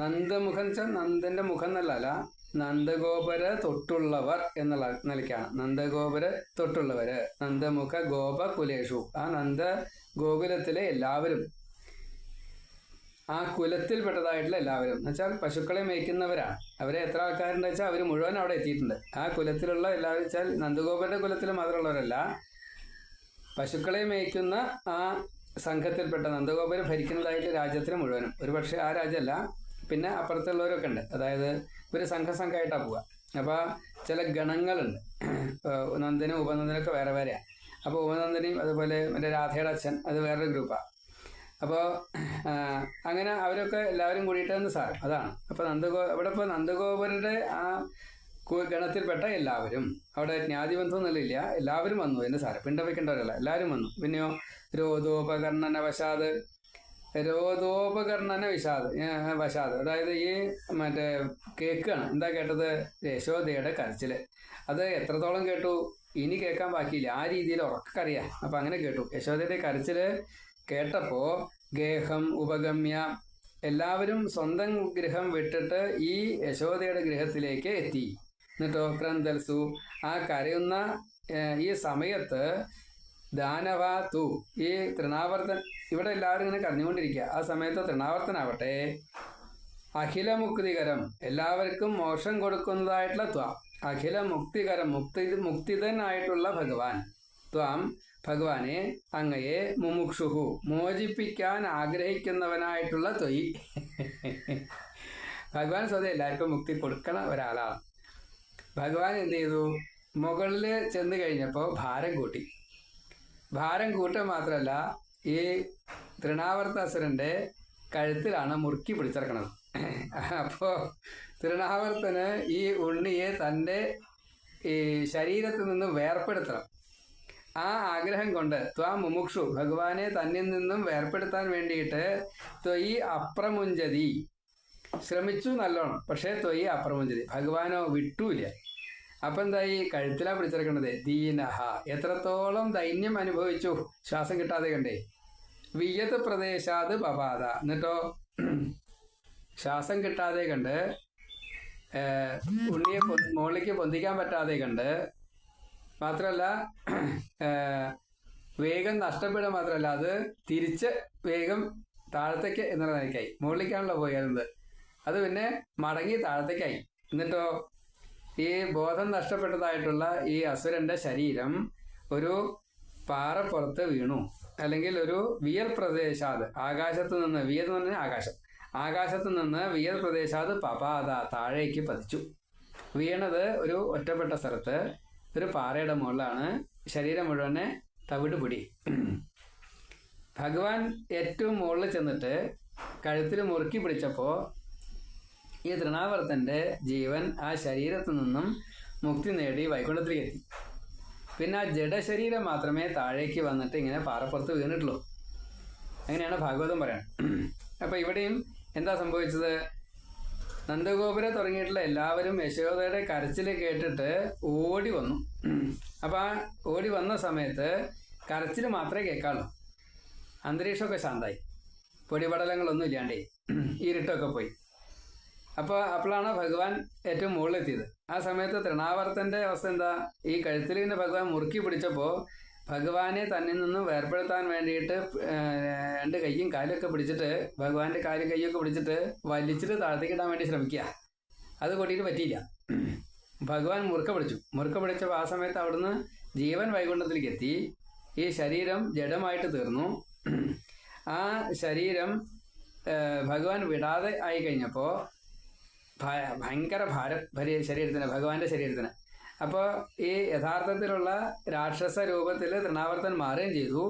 നന്ദമുഖം വെച്ചാൽ നന്ദന്റെ മുഖം എന്നല്ല, നന്ദഗോപുര തൊട്ടുള്ളവർ എന്നുള്ള നിലയ്ക്കാണ്. നന്ദഗോപുര തൊട്ടുള്ളവര്, നന്ദമുഖ ഗോപകുലേഷു, ആ നന്ദ ഗോകുലത്തിലെ എല്ലാവരും, ആ കുലത്തിൽപ്പെട്ടതായിട്ടുള്ള എല്ലാവരും എന്ന് വെച്ചാൽ പശുക്കളെ മേയ്ക്കുന്നവരാണ്. അവരെ എത്ര ആൾക്കാരുണ്ട് വെച്ചാൽ അവർ മുഴുവൻ അവിടെ എത്തിയിട്ടുണ്ട്. ആ കുലത്തിലുള്ള എല്ലാവരും വെച്ചാൽ നന്ദഗോപുര കുലത്തിൽ മാത്രമുള്ളവരല്ല, പശുക്കളെ മേയ്ക്കുന്ന ആ സംഘത്തിൽപ്പെട്ട നന്ദഗോപുരം ഭരിക്കുന്നതായിട്ട് രാജ്യത്തിന് മുഴുവനും. ഒരുപക്ഷെ ആ രാജ്യമല്ല, പിന്നെ അപ്പുറത്തുള്ളവരൊക്കെ ഉണ്ട്. അതായത് ഒരു സംഘമായിട്ടാണ് പോവുക. അപ്പോൾ ചില ഗണങ്ങളുണ്ട്, നന്ദനും ഉപനന്ദനൊക്കെ വേറെ വേറെയാണ്. അപ്പോൾ ഉപനന്ദനെയും അതുപോലെ മറ്റേ രാധയുടെ അച്ഛൻ അത് വേറൊരു ഗ്രൂപ്പാണ്. അപ്പോൾ അങ്ങനെ അവരൊക്കെ എല്ലാവരും കൂടിയിട്ടെന്ന് സാരം അതാണ്. അപ്പോൾ അവിടെ ഇപ്പോൾ നന്ദഗോപുരയുടെ ആ ഗണത്തിൽപ്പെട്ട എല്ലാവരും, അവിടെ ജ്ഞാതിബന്ധം ഒന്നുമില്ല, എല്ലാവരും വന്നു. എൻ്റെ സാരം പിണ്ടവയ്ക്കേണ്ടവരല്ല, എല്ലാവരും വന്നു. പിന്നെയോ രോധോപകർണന വശാദ്, വശാദ് അതായത് ഈ മറ്റേ കേൾക്കുകയാണ്. എന്താ കേട്ടത്? യശോദയുടെ കരച്ചില്. അത് എത്രത്തോളം കേട്ടു ഇനി കേൾക്കാൻ ബാക്കിയില്ല, ആ രീതിയിൽ ഉറക്കറിയാം. അപ്പം അങ്ങനെ കേട്ടു. യശോദയുടെ കരച്ചില് കേട്ടപ്പോൾ ഗേഹം ഉപഗമ്യ, എല്ലാവരും സ്വന്തം ഗൃഹം വിട്ടിട്ട് ഈ യശോദയുടെ ഗൃഹത്തിലേക്ക് എത്തി. എന്നിട്ടോ ക്രന്ദൽസു, ആ കരയുന്ന ഈ സമയത്ത് ദാനവ തു, ഈ തൃണാവർത്തൻ, ഇവിടെ എല്ലാവരും ഇങ്ങനെ കരഞ്ഞുകൊണ്ടിരിക്കുക. ആ സമയത്ത് തൃണാവർത്തനാവട്ടെ അഖിലമുക്തികരം, എല്ലാവർക്കും മോക്ഷം കൊടുക്കുന്നതായിട്ടുള്ള ത്വാം, അഖില മുക്തികരം, മുക്തിതനായിട്ടുള്ള ഭഗവാൻ, ത്വാം ഭഗവാനെ, അങ്ങയെ, മുമുക്ഷുഹു, മോചിപ്പിക്കാൻ ആഗ്രഹിക്കുന്നവനായിട്ടുള്ള ത്വയി. ഭഗവാൻ സ്വതം എല്ലാവർക്കും മുക്തി കൊടുക്കണ ഒരാളാണ്. ഭഗവാൻ എന്ത് ചെയ്തു? മുകളിൽ ചെന്ന് കഴിഞ്ഞപ്പോൾ ഭാരം കൂട്ടി. ഭാരം കൂട്ടുക മാത്രമല്ല, ഈ തൃണാവർത്താസുരൻ്റെ കഴുത്തിലാണ് മുറുക്കി പിടിച്ചിറക്കണത്. അപ്പോൾ തൃണാവർത്തന് ഈ ഉണ്ണിയെ തൻ്റെ ഈ ശരീരത്തിൽ നിന്ന് വേർപ്പെടുത്തണം. ആ ആഗ്രഹം കൊണ്ട് ത്വാം മുമുക്ഷു, ഭഗവാനെ തന്നിൽ നിന്നും വേർപ്പെടുത്താൻ വേണ്ടിയിട്ട് ത്വയി അപ്രമുഞ്ചതി, ശ്രമിച്ചു നല്ലോണം. പക്ഷേ ത്വയി അപ്രമുഞ്ചതി, ഭഗവാനോ വിട്ടൂല. അപ്പം എന്തായി? കഴുത്തിലാ പിടിച്ചിറക്കണത്. ദീനഹ, എത്രത്തോളം ദൈന്യം അനുഭവിച്ചു, ശ്വാസം കിട്ടാതെ കണ്ടേ. വിയത്ത് പ്രദേശാത് പപാത, എന്നിട്ടോ ശ്വാസം കിട്ടാതെ കണ്ട്, ഉണ്ണിയെ മുകളിലേക്ക് പൊന്തിക്കാൻ പറ്റാതെ കണ്ട്, മാത്രമല്ല വേഗം നഷ്ടപ്പെടുക മാത്രമല്ല, അത് തിരിച്ച് വേഗം താഴത്തേക്ക് എന്നുള്ള നിലയ്ക്കായി. മുകളിലേക്കാണല്ലോ പോയിരുന്നത്, അത് പിന്നെ മടങ്ങി താഴത്തേക്കായി. എന്നിട്ടോ ഈ ബോധം നഷ്ടപ്പെട്ടതായിട്ടുള്ള ഈ അസുരന്റെ ശരീരം ഒരു പാറപ്പുറത്ത് വീണു. അല്ലെങ്കിൽ ഒരു വിയൽ പ്രദേശാത്, ആകാശത്ത് നിന്ന്, വിയൽ എന്ന് പറഞ്ഞാൽ ആകാശം, ആകാശത്ത് നിന്ന് വിയൽ പ്രദേശാത് പപാത, താഴേക്ക് പതിച്ചു. വീണത് ഒരു ഒറ്റപ്പെട്ട സ്ഥലത്ത് ഒരു പാറയുടെ മുകളിലാണ്. ശരീരം മുഴുവനെ തവിട് പൊടി. ഭഗവാൻ ഏറ്റവും മുകളിൽ ചെന്നിട്ട് കഴുത്തിൽ മുറുക്കി പിടിച്ചപ്പോൾ ഈ തൃണാവർത്തൻ്റെ ജീവൻ ആ ശരീരത്തിൽ നിന്നും മുക്തി നേടി വൈകുണ്ഠത്തിലേക്ക് എത്തി. പിന്നെ ആ ജഡശരീരം മാത്രമേ താഴേക്ക് വന്നിട്ട് ഇങ്ങനെ പാറപ്പുറത്ത് വീണിട്ടുള്ളൂ. അങ്ങനെയാണ് ഭാഗവതം പറയുന്നത്. അപ്പം ഇവിടെയും എന്താ സംഭവിച്ചത്? നന്ദഗോപുരം തുടങ്ങിയിട്ടുള്ള എല്ലാവരും യശോദയുടെ കരച്ചിൽ കേട്ടിട്ട് ഓടി വന്നു. അപ്പം ആ ഓടി വന്ന സമയത്ത് കരച്ചിൽ മാത്രമേ കേൾക്കാറുള്ളൂ. അന്തരീക്ഷമൊക്കെ ശാന്തമായി, പൊടിപടലങ്ങളൊന്നും ഇല്ലാണ്ടേ, ഇരുട്ടൊക്കെ പോയി. അപ്പോഴാണ് ഭഗവാൻ ഏറ്റവും മുകളിലെത്തിയത്. ആ സമയത്ത് തൃണാവർത്തൻ്റെ അവസ്ഥ എന്താ? ഈ കഴുത്തിൽ നിന്ന് ഭഗവാൻ മുറുക്കി പിടിച്ചപ്പോൾ ഭഗവാനെ തന്നിൽ നിന്നും വേർപ്പെടുത്താൻ വേണ്ടിയിട്ട് രണ്ട് കൈയും കാലൊക്കെ പിടിച്ചിട്ട്, ഭഗവാന്റെ കാലും കൈയൊക്കെ പിടിച്ചിട്ട് വലിച്ചിട്ട് താഴത്തേക്ക് ഇടാൻ വേണ്ടി ശ്രമിക്കുക. അത് കൊട്ടിയിട്ട് പറ്റിയില്ല. ഭഗവാൻ മുറുക്ക പിടിച്ചപ്പോൾ ആ സമയത്ത് അവിടുന്ന് ജീവൻ വൈകുണ്ഠത്തിലേക്ക് എത്തി. ഈ ശരീരം ജഡമായിട്ട് തീർന്നു. ആ ശരീരം ഭഗവാൻ വിടാതെ ആയി കഴിഞ്ഞപ്പോൾ ഭയങ്കര ഭാരം ശരീരത്തിന്, ഭഗവാന്റെ ശരീരത്തിന്. അപ്പോൾ ഈ യഥാർത്ഥത്തിലുള്ള രാക്ഷസ രൂപത്തിൽ തൃണാവർത്തൻ മാറുകയും ചെയ്തു.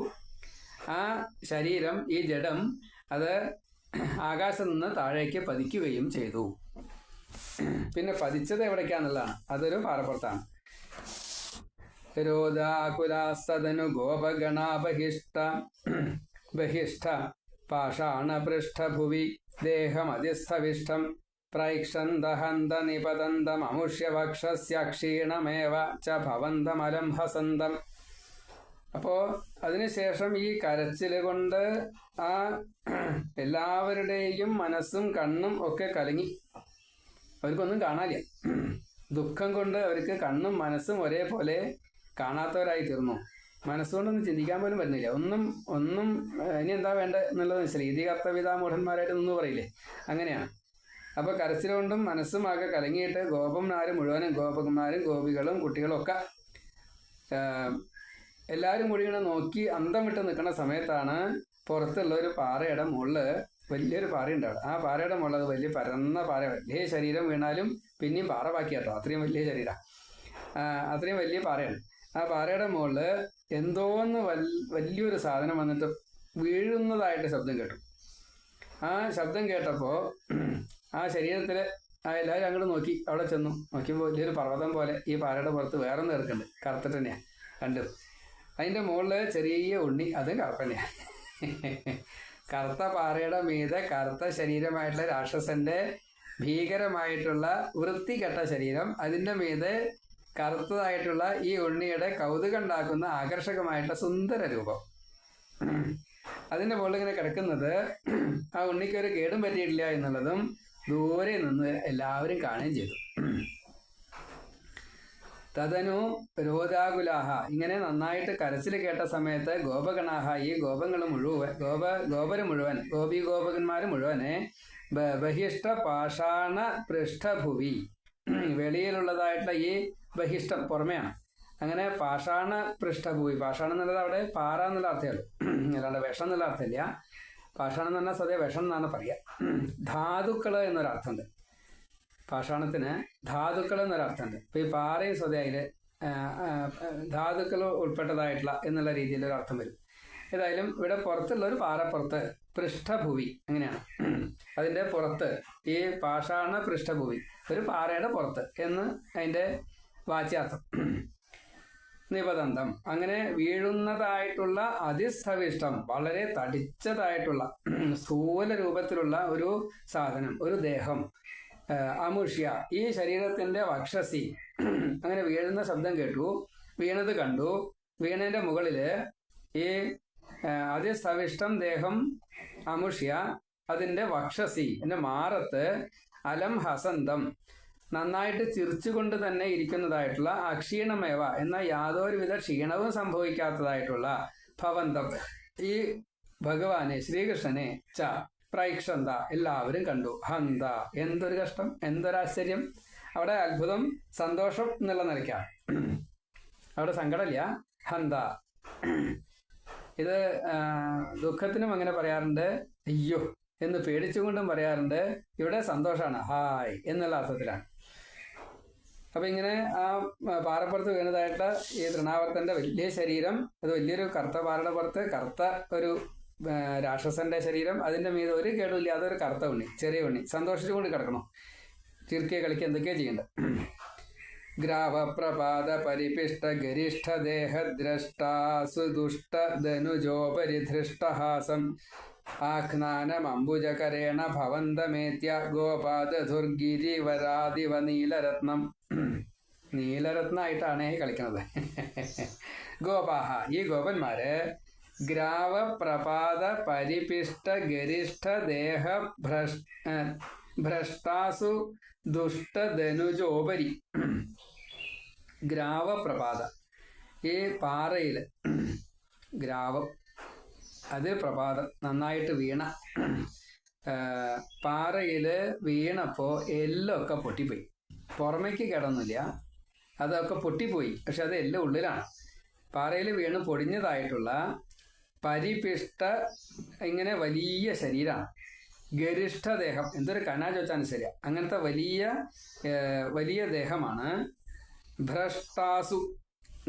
ആ ശരീരം, ഈ ജഡം, അത് ആകാശത്ത് നിന്ന് താഴേക്ക് പതിക്കുകയും ചെയ്തു. പിന്നെ പതിച്ചത് എവിടേക്കാന്നുള്ളതാണ്, അതൊരു പാറപ്പുറത്താണ്. രോദാകുലാസ്തനു ഗോപഗണാ ബഹിഷ്ഠ പാഷാണപൃഷ്ഠഭുവി ദേഹമതിസ്ഥവിഷ്ടം പ്രൈക്ഷന്തഹന്ത നിപതന്തമമുഷ്യവക്ഷസ്യ ക്ഷീണമേവ ച ഭവന്തമലം ഹസന്തം. അപ്പോൾ അതിനുശേഷം ഈ കരച്ചിൽ കൊണ്ട് ആ എല്ലാവരുടെയും മനസ്സും കണ്ണും ഒക്കെ കലങ്ങി. അവർക്കൊന്നും കാണാനില്ല. ദുഃഖം കൊണ്ട് അവർക്ക് കണ്ണും മനസ്സും ഒരേപോലെ കാണാത്തവരായി തീർന്നു. മനസ്സുകൊണ്ടൊന്നും ചിന്തിക്കാൻ പോലും പറ്റുന്നില്ല. ഒന്നും ഇനി എന്താ വേണ്ട എന്നുള്ളത് മനസ്സിലായി. ഇതി കർത്തവ്യതാമൂഢന്മാരായിട്ട് നിന്ന് പറയില്ലേ, അങ്ങനെയാണ്. അപ്പോൾ കരച്ചിലുകൊണ്ടും മനസ്സും ആകെ കലങ്ങിയിട്ട് ഗോപന്മാരും മുഴുവനും, ഗോപന്മാരും ഗോപികളും കുട്ടികളും ഒക്കെ എല്ലാവരും കൂടി ഇങ്ങനെ നോക്കി അന്തം വിട്ട് നിൽക്കുന്ന സമയത്താണ് പുറത്തുള്ള ഒരു പാറയുടെ മുകളിൽ, വലിയൊരു പാറയുണ്ട് അവിടെ. ആ പാറയുടെ മുകളിൽ, അത് വലിയ പരന്ന പാറ, വലിയ ശരീരം വീണാലും പിന്നെയും പാറ ബാക്കി കേട്ടോ, അത്രയും വലിയ ശരീരം, അത്രയും വലിയ പാറയാണ്. ആ പാറയുടെ മുകളിൽ എന്തോന്ന് വലിയൊരു സാധനം വന്നിട്ട് വീഴുന്നതായിട്ട് ശബ്ദം കേട്ടു. ആ ശബ്ദം കേട്ടപ്പോൾ ആ ശരീരത്തിൽ എല്ലാവരും അങ്ങോട്ട് നോക്കി. അവിടെ ചെന്നു നോക്കിയപ്പോൾ വലിയൊരു പർവ്വതം പോലെ ഈ പാറയുടെ പുറത്ത് വേറെ നേർക്കുണ്ട്, കറുത്തിട്ട് തന്നെയാണ് രണ്ടും. അതിൻ്റെ മുകളിൽ ചെറിയ ഉണ്ണി, അതും കറുപ്പന്നെയാണ്. കറുത്ത പാറയുടെ മീതെ കറുത്ത ശരീരമായിട്ടുള്ള രാക്ഷസന്റെ ഭീകരമായിട്ടുള്ള വൃത്തികെട്ട ശരീരം, അതിൻ്റെ മീതെ കറുത്തതായിട്ടുള്ള ഈ ഉണ്ണിയുടെ കൗതുകം ഉണ്ടാക്കുന്ന ആകർഷകമായിട്ടുള്ള സുന്ദര രൂപം. അതിൻ്റെ മുകളിൽ ഇങ്ങനെ കിടക്കുന്നത് ആ ഉണ്ണിക്ക് ഒരു കേടും പറ്റിയിട്ടില്ല എന്നുള്ളതും ദൂരെ നിന്ന് എല്ലാവരും കാണുകയും ചെയ്തു. തദനു രോദാകുലാഹ, ഇങ്ങനെ നന്നായിട്ട് കരച്ചിൽ കേട്ട സമയത്ത് ഗോപഗണാഹ, ഈ ഗോപങ്ങൾ മുഴുവൻ, ഗോപര് മുഴുവൻ, ഗോപകന്മാർ മുഴുവനെ ബഹിഷ്ഠ പാഷാണ പൃഷ്ഠഭുവി, വെളിയിലുള്ളതായിട്ടുള്ള ഈ ബഹിഷ്ഠം പുറമെയാണ്. അങ്ങനെ പാഷാണ പൃഷ്ഠഭൂമി, പാഷാണം എന്നുള്ളത് അവിടെ പാറ എന്നുള്ള അർത്ഥമേ ഉള്ളൂ, അല്ലാണ്ട് വിഷം എന്നുള്ള അർത്ഥമില്ല. പാഷാണം എന്ന് പറഞ്ഞാൽ സദ്യ വിഷം എന്നാണ് പറയുക. ധാതുക്കൾ എന്നൊരർത്ഥമുണ്ട് പാഷാണത്തിന്, ധാതുക്കൾ എന്നൊരർത്ഥമുണ്ട്. അപ്പോൾ ഈ പാറയും സ്വതയിൽ ധാതുക്കൾ ഉൾപ്പെട്ടതായിട്ടുള്ള എന്നുള്ള രീതിയിൽ ഒരു അർത്ഥം വരും. ഏതായാലും ഇവിടെ പുറത്തുള്ള ഒരു പാറപ്പുറത്ത്, പൃഷ്ഠഭൂമി അങ്ങനെയാണ്, അതിൻ്റെ പുറത്ത്, ഈ പാഷാണ പൃഷ്ഠഭൂമി, ഒരു പാറയുടെ പുറത്ത് എന്ന് അതിൻ്റെ വാച്യാർത്ഥം. നിപതന്തം, അങ്ങനെ വീഴുന്നതായിട്ടുള്ള അതിസ്ഥവിഷ്ടം, വളരെ തടിച്ചതായിട്ടുള്ള സ്ഥൂല രൂപത്തിലുള്ള ഒരു സാധനം, ഒരു ദേഹം, അമുഷ്യ, ഈ ശരീരത്തിന്റെ വക്ഷസി, അങ്ങനെ വീഴുന്ന ശബ്ദം കേട്ടു, വീണത് കണ്ടു. വീണതിന്റെ മുകളില് ഈ അതിസ്ഥവിഷ്ടം ദേഹം അമുഷ്യ, അതിന്റെ വക്ഷസി, എൻ്റെ മാറത്ത്, അലം ഹസന്തം, നന്നായിട്ട് ചിരിച്ചുകൊണ്ട് തന്നെ ഇരിക്കുന്നതായിട്ടുള്ള, അക്ഷീണമേവ എന്ന യാതൊരുവിധ ക്ഷീണവും സംഭവിക്കാത്തതായിട്ടുള്ള ഭവന്തം, ഈ ഭഗവാനെ ശ്രീകൃഷ്ണനെ ച പ്രൈക്ഷന്ത, എല്ലാവരും കണ്ടു. ഹന്ത, എന്തൊരു കഷ്ടം, എന്തൊരാശ്ചര്യം. അവിടെ അത്ഭുതം, സന്തോഷം എന്നുള്ള നിലയ്ക്കാണ്, അവിടെ സങ്കടമില്ല. ഹന്ത, ഇത് ദുഃഖത്തിനും അങ്ങനെ പറയാറുണ്ട്, അയ്യോ എന്ന് പേടിച്ചുകൊണ്ടും പറയാറുണ്ട്. ഇവിടെ സന്തോഷമാണ്, ഹായ് എന്നുള്ള അർത്ഥത്തിലാണ്. അപ്പം ഇങ്ങനെ ആ പാറപ്പുറത്ത് വീണതായിട്ടുള്ള ഈ തൃണാവർത്തൻ്റെ വലിയ ശരീരം, അത് വലിയൊരു കറുത്ത പാറയുടെ പുറത്ത് കറുത്ത ഒരു രാക്ഷസന്റെ ശരീരം, അതിൻ്റെ മീത് ഒരു കേടുമില്ല, അതൊരു കറുത്ത ഉണ്ണി, ചെറിയ ഉണ്ണി, സന്തോഷിച്ചുകൊണ്ട് കിടക്കണം. ചിരിക്കുക കളിക്കുക എന്തൊക്കെയാണ് ചെയ്യേണ്ടത്. ഗ്രാവപ്രപാദ പരിപിഷ്ട ഗരിഷ്ഠ ദേഹദ്രഷ്ടാസുദുഷ്ട ധനുജോപരിധൃഷ്ടഹാസം ആഖ്നാനമംബുജകരേണ ഭവന്തമേത്യ ഗോപാദധുർഗിരിവരാദിവ നീലരത്നം. നീലരത്നമായിട്ടാണ് കളിക്കുന്നത്. ഗോപാഹ, ഈ ഗോപന്മാര് ഗ്രാവപ്രപാദ പരിപിഷ്ട ഗരിഷ്ഠ ദേഹ ഭ്രഷ്ടാസു ദുഷ്ടധനുജോപരി. ഗ്രാവപ്രപാത, ഈ പാറയിൽ ഗ്രാവം, അത് പ്രപാതം, നന്നായിട്ട് വീണ പാറയിൽ വീണപ്പോൾ എല്ലൊക്കെ പൊട്ടിപ്പോയി. പുറമേക്ക് കിടന്നില്ല, അതൊക്കെ പൊട്ടിപ്പോയി. പക്ഷെ അത് എല്ലാം ഉള്ളിലാണ്. പാറയിൽ വീണ് പൊടിഞ്ഞതായിട്ടുള്ള പരിപിഷ്ട, ഇങ്ങനെ വലിയ ശരീരമാണ്. ഗരിഷ്ഠദേഹം, എന്തൊരു കനാ ചോദിച്ചാൽ ശരിയാ, അങ്ങനത്തെ വലിയ ദേഹമാണ്. ഭ്രഷ്ടാസു,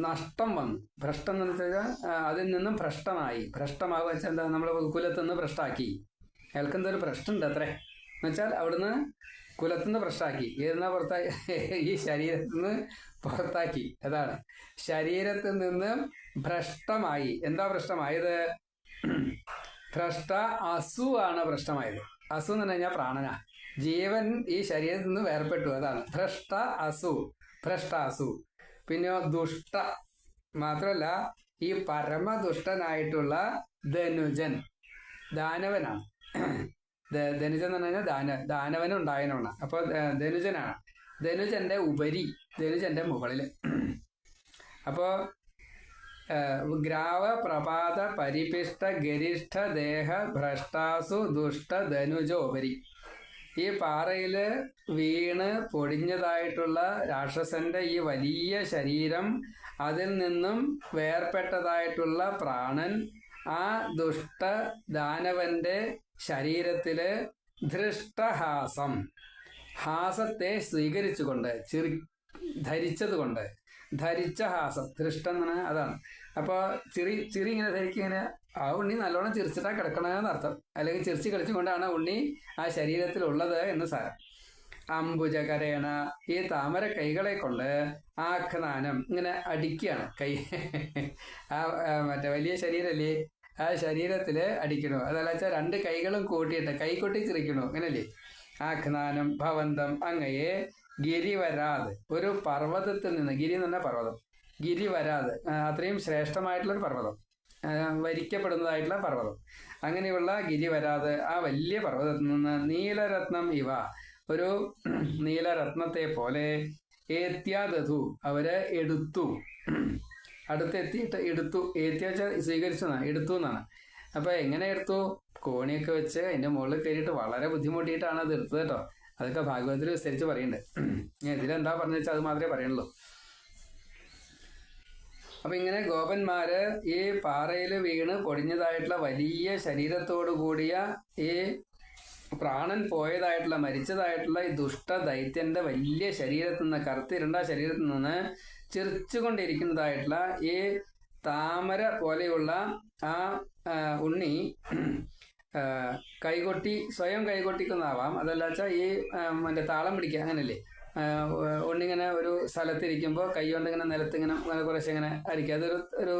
നഷ്ടം വന്നു. ഭ്രഷ്ടം എന്ന് വെച്ചാൽ അതിൽ നിന്നും ഭ്രഷ്ടമായി. ഭ്രഷ്ടമാകുക വെച്ചാൽ എന്താ, നമ്മൾ കുലത്തുനിന്ന് ഭ്രഷ്ടാക്കി. അയാൾക്ക് എന്തൊരു ഭ്രഷ്ടുണ്ട് അത്രേ എന്നുവെച്ചാൽ അവിടുന്ന് കുലത്തുനിന്ന് ഭ്രഷ്ടാക്കി. ഏതെന്നാ പുറത്താക്കി? ഈ ശരീരത്തിൽ നിന്ന് പുറത്താക്കി. അതാണ്, ശരീരത്തിൽ നിന്ന് ഭ്രഷ്ടമായി. എന്താ ഭ്രഷ്ടമായത്? ഭ്രഷ്ട അസു ആണ് ഭ്രഷ്ടമായത്. അസു എന്ന് പറഞ്ഞു കഴിഞ്ഞാൽ പ്രാണന, ജീവൻ ഈ ശരീരത്തിൽ നിന്ന് വേർപെട്ടു. അതാണ് ഭ്രഷ്ട അസു, ഭ്രഷ്ടാസു. പിന്നെ ദുഷ്ട മാത്രമല്ല, ഈ പരമദുഷ്ടനായിട്ടുള്ള ധനുജൻ, ദാനവനാണ്. ധനുജൻ എന്ന് പറഞ്ഞു കഴിഞ്ഞാൽ ദാനവനും ഉണ്ടായനാണ്. അപ്പോൾ ധനുജനാണ്. ധനുജന്റെ ഉപരി, ധനുജന്റെ മുകളിൽ. അപ്പോൾ ഗ്രാവ പ്രപാത പരിപിഷ്ട ഗരിഷ്ഠ ദേഹ ഭ്രഷ്ടാസു ദുഷ്ട ധനുജോപരി. ഈ പാറയിൽ വീണ് പൊടിഞ്ഞതായിട്ടുള്ള രാക്ഷസന്റെ ഈ വലിയ ശരീരം, അതിൽ നിന്നും വേർപെട്ടതായിട്ടുള്ള പ്രാണൻ, ആ ദുഷ്ട ദാനവന്റെ ശരീരത്തില് ധൃഷ്ടഹാസം, ഹാസത്തെ സ്വീകരിച്ചുകൊണ്ട്, ധരിച്ചതുകൊണ്ട്, ധരിച്ച ഹാസം, ധൃഷ്ടം എന്ന് പറഞ്ഞാൽ അതാണ്. അപ്പോൾ ചിരി ഇങ്ങനെ ധരിക്കും. ഇങ്ങനെ ആ ഉണ്ണി നല്ലോണം ചിരിച്ചിട്ടാ കിടക്കണമെന്ന് അർത്ഥം, അല്ലെങ്കിൽ ചിരിച്ച് കളിച്ചുകൊണ്ടാണ് ഉണ്ണി ആ ശരീരത്തിലുള്ളത് എന്ന് സാരം. അംബുജകരേണ, ഈ താമര കൈകളെ കൊണ്ട് ആഖ്നാനം, ഇങ്ങനെ അടിക്കുകയാണ്. കൈ ആ മറ്റേ വലിയ ശരീരമല്ലേ, ആ ശരീരത്തിൽ അടിക്കണു. അതല്ല വെച്ചാൽ രണ്ട് കൈകളും കൂട്ടിയിട്ട് കൈകൊട്ടി ചിരിക്കണു, അങ്ങനല്ലേ. ആഖ്നാനം ഭവന്തം, അങ്ങയെ ഗിരിവരാത്, ഒരു പർവ്വതത്തിൽ നിന്ന്, ഗിരി എന്ന് പറഞ്ഞാൽ പർവ്വതം, ഗിരിവരാത് അത്രയും ശ്രേഷ്ഠമായിട്ടുള്ളൊരു പർവ്വതം, വരിക്കപ്പെടുന്നതായിട്ടുള്ള പർവ്വതം, അങ്ങനെയുള്ള ഗിരിവരാത്, ആ വലിയ പർവ്വതത്തിൽ നിന്ന് നീലരത്നം ഇവ, ഒരു നീലരത്നത്തെ പോലെ, ഏത്യാദധു അവര് എടുത്തു, അടുത്തെത്തിയിട്ട് എടുത്തു. ഏത്യ വെച്ചാൽ സ്വീകരിച്ചു എന്നാണ്, എടുത്തു എന്നാണ്. അപ്പൊ എങ്ങനെ എടുത്തു? കോണിയൊക്കെ വെച്ച് അതിന്റെ മുകളിൽ കയറിയിട്ട് വളരെ ബുദ്ധിമുട്ടിയിട്ടാണ് അത് എടുത്തത് കേട്ടോ. അതൊക്കെ ഭാഗവതത്തിൽ വിസ്തരിച്ച് പറയുന്നുണ്ട്. ഇതിലെന്താ പറഞ്ഞു വെച്ചാൽ അത് മാത്രമേ പറയുള്ളൂ. അപ്പൊ ഇങ്ങനെ ഗോപന്മാര് ഈ പാറയിൽ വീണ് പൊടിഞ്ഞതായിട്ടുള്ള വലിയ ശരീരത്തോടു കൂടിയ ഈ പ്രാണൻ പോയതായിട്ടുള്ള, മരിച്ചതായിട്ടുള്ള ഈ ദുഷ്ട ദൈത്യന്റെ വലിയ ശരീരത്തിൽ നിന്ന്, കറുത്തിരുണ്ട ശരീരത്തിൽ നിന്ന് ചിരിച്ചുകൊണ്ടിരിക്കുന്നതായിട്ടുള്ള ഈ താമര പോലെയുള്ള ആ ഉണ്ണി കൈകൊട്ടി, സ്വയം കൈകൊട്ടിക്കുന്നതാവാം. അതല്ല വെച്ചാൽ ഈ മറ്റേ താളം പിടിക്കുക, അങ്ങനല്ലേ. ഉണ്ണിങ്ങനെ ഒരു സ്ഥലത്തിരിക്കുമ്പോൾ കൈ കൊണ്ട് ഇങ്ങനെ നിലത്തിങ്ങനെ കുറേശ്ശെ ഇങ്ങനെ അരിക്കുക. ഒരു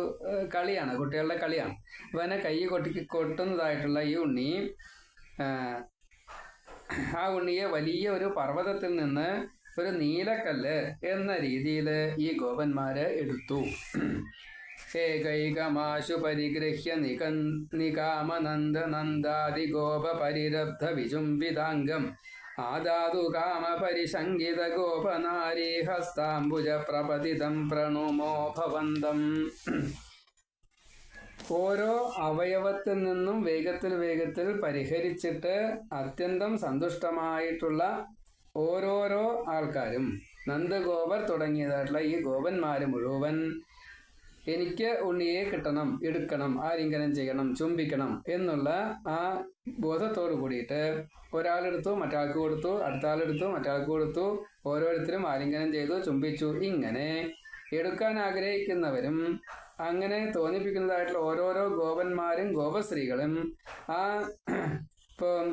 കളിയാണ്, കുട്ടികളുടെ കളിയാണ്. അപ്പോൾ അതിനെ കൈ കൊട്ടുന്നതായിട്ടുള്ള ഈ ഉണ്ണി, ആ ഉണ്ണിയെ വലിയ ഒരു പർവ്വതത്തിൽ നിന്ന് ഒരു നീലക്കല്ല് എന്ന രീതിയിൽ ഈ ഗോപന്മാര് എടുത്തു. ഏകൈകമാശു പരിഗൃഹ്യ നികാമനന്ദ നന്ദാദി ഗോപ പരിരബ്ധ വിചുംബിതാംഗം ആദാതു കാമ പരിശങ്കിത ഗോപനാരീ ഹസ്താംബുജ പ്രപതിതം പ്രണുമോ ഭവന്തം. ഓരോ അവയവത്തിൽ നിന്നും വേഗത്തിൽ പരിഹരിച്ചിട്ട് അത്യന്തം സന്തുഷ്ടമായിട്ടുള്ള ഓരോരോ ആൾക്കാരും, നന്ദഗോപർ തുടങ്ങിയതായിട്ടുള്ള ഈ ഗോപന്മാര് മുഴുവൻ എനിക്ക് ഉണ്ണിയെ കിട്ടണം, എടുക്കണം, ആലിംഗനം ചെയ്യണം, ചുംബിക്കണം എന്നുള്ള ആ ബോധത്തോട് കൂടിയിട്ട് ഒരാളെടുത്തു, മറ്റാൾക്ക് കൊടുത്തു, അടുത്ത ആളെടുത്തു, മറ്റാൾക്ക് കൊടുത്തു, ഓരോരുത്തരും ആലിംഗനം ചെയ്തു, ചുംബിച്ചു. ഇങ്ങനെ എടുക്കാൻ ആഗ്രഹിക്കുന്നവരും അങ്ങനെ തോന്നിപ്പിക്കുന്നതായിട്ടുള്ള ഓരോരോ ഗോപന്മാരും ഗോപസ്ത്രീകളും ആ ഇപ്പോൾ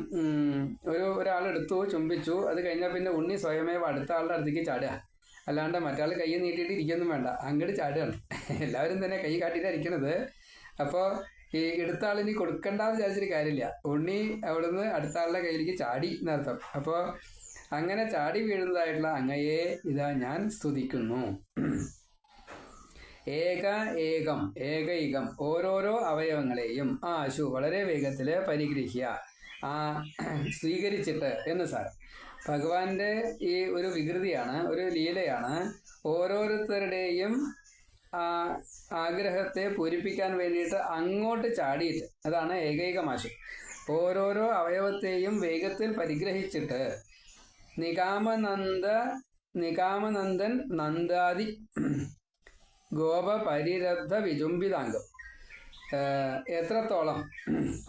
ഒരാളെടുത്തു, ചുംബിച്ചു, അത് കഴിഞ്ഞാൽ പിന്നെ ഉണ്ണി സ്വയമേവ അടുത്ത ആളുടെ അടുത്തേക്ക് ചാടുക. അല്ലാണ്ട് മറ്റാൾ കൈ നീട്ടിയിട്ട് ഇരിക്കൊന്നും വേണ്ട, അങ്ങോട്ട് ചാടുകയാണ്. എല്ലാവരും തന്നെ കൈ കാട്ടിയിട്ടാണ് ഇരിക്കണത്. അപ്പോൾ ഈ എടുത്ത ആളിനി കൊടുക്കണ്ടെന്ന് വിചാരിച്ചിട്ട് കാര്യമില്ല. ഉണ്ണി അവിടുന്ന് അടുത്ത ആളുടെ കയ്യിലേക്ക് ചാടി എന്നർത്ഥം. അപ്പോൾ അങ്ങനെ ചാടി വീഴുന്നതായിട്ടുള്ള അങ്ങയെ ഇതാ ഞാൻ സ്തുതിക്കുന്നു. ഏകൈകം ഓരോരോ അവയവങ്ങളെയും ആശു വളരെ വേഗത്തിൽ പരിഗ്രഹിക്കുക, സ്വീകരിച്ചിട്ട് എന്ന് സാരം. ഭഗവാന്റെ ഈ ഒരു വികൃതിയാണ്, ഒരു ലീലയാണ്. ഓരോരുത്തരുടെയും ആഗ്രഹത്തെ പൂരിപ്പിക്കാൻ വേണ്ടിയിട്ട് അങ്ങോട്ട് ചാടിയിട്ട്, അതാണ് ഏകൈകമാശു. ഓരോരോ അവയവത്തെയും വേഗത്തിൽ പരിഗ്രഹിച്ചിട്ട് നികാമനന്ദൻ നന്ദാദി ഗോപ പരിരബ്ധ വിജുംബിതാംഗം. എത്രത്തോളം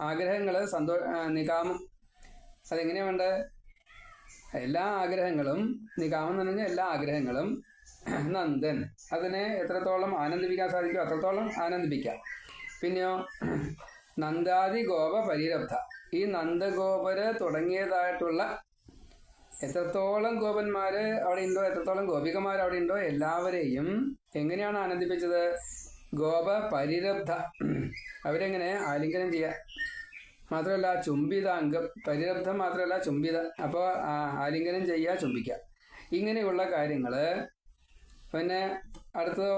ആഗ്രഹങ്ങൾ നികാമം, അതെങ്ങനെയാ വേണ്ടത്? എല്ലാ ആഗ്രഹങ്ങളും, നികാമം എന്ന് പറഞ്ഞാൽ എല്ലാ ആഗ്രഹങ്ങളും, നന്ദൻ അതിനെ എത്രത്തോളം ആനന്ദിപ്പിക്കാൻ സാധിക്കും അത്രത്തോളം ആനന്ദിപ്പിക്കാം. പിന്നെയോ നന്ദാദി ഗോപ പരിരബ്ധ, ഈ നന്ദഗോപര് തുടങ്ങിയതായിട്ടുള്ള എത്രത്തോളം ഗോപന്മാര് അവിടെ ഉണ്ടോ, എത്രത്തോളം ഗോപികമാർ അവിടെ ഉണ്ടോ, എല്ലാവരെയും എങ്ങനെയാണ് ആനന്ദിപ്പിച്ചത്? ഗോപ പരിരബ്ധ, അവരെങ്ങനെ ആലിംഗനം ചെയ്യുക. മാത്രമല്ല ചുംബിതാംഗം, പരിരബ്ധം മാത്രമല്ല ചുംബിത. അപ്പോൾ ആലിംഗനം ചെയ്യുക, ചുംബിക്കുക, ഇങ്ങനെയുള്ള കാര്യങ്ങൾ. പിന്നെ അടുത്തതോ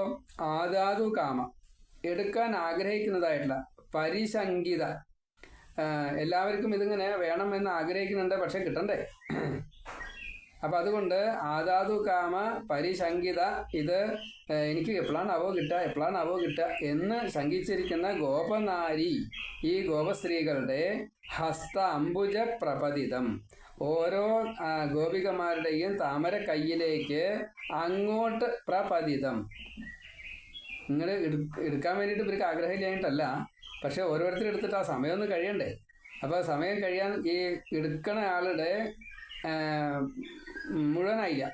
ആദാതു കാമ, എടുക്കാൻ ആഗ്രഹിക്കുന്നതായിട്ടുള്ള പരിശങ്കിത. എല്ലാവർക്കും ഇതിങ്ങനെ വേണമെന്ന് ആഗ്രഹിക്കുന്നുണ്ട്, പക്ഷെ കിട്ടണ്ടേ. അപ്പം അതുകൊണ്ട് ആദാതു കാമ പരിശങ്കിത, ഇത് എനിക്ക് എപ്പോഴാണാവോ കിട്ടുക എന്ന് ശങ്കിച്ചിരിക്കുന്ന ഗോപനാരി, ഈ ഗോപസ്ത്രീകളുടെ ഹസ്ത അംബുജ പ്രപതിതം, ഓരോ ഗോപികമാരുടെയും താമര കയ്യിലേക്ക് അങ്ങോട്ട് പ്രപതിതം. ഇങ്ങനെ എടുക്കാൻ വേണ്ടിയിട്ട് ഇവർക്ക് ആഗ്രഹമില്ലായിട്ടല്ല, പക്ഷെ ഓരോരുത്തരും എടുത്തിട്ട് ആ സമയം ഒന്ന് കഴിയണ്ടേ. അപ്പോൾ സമയം കഴിയാൻ ഈ എടുക്കണ ആളുടെ മുഴുവനായില്ല,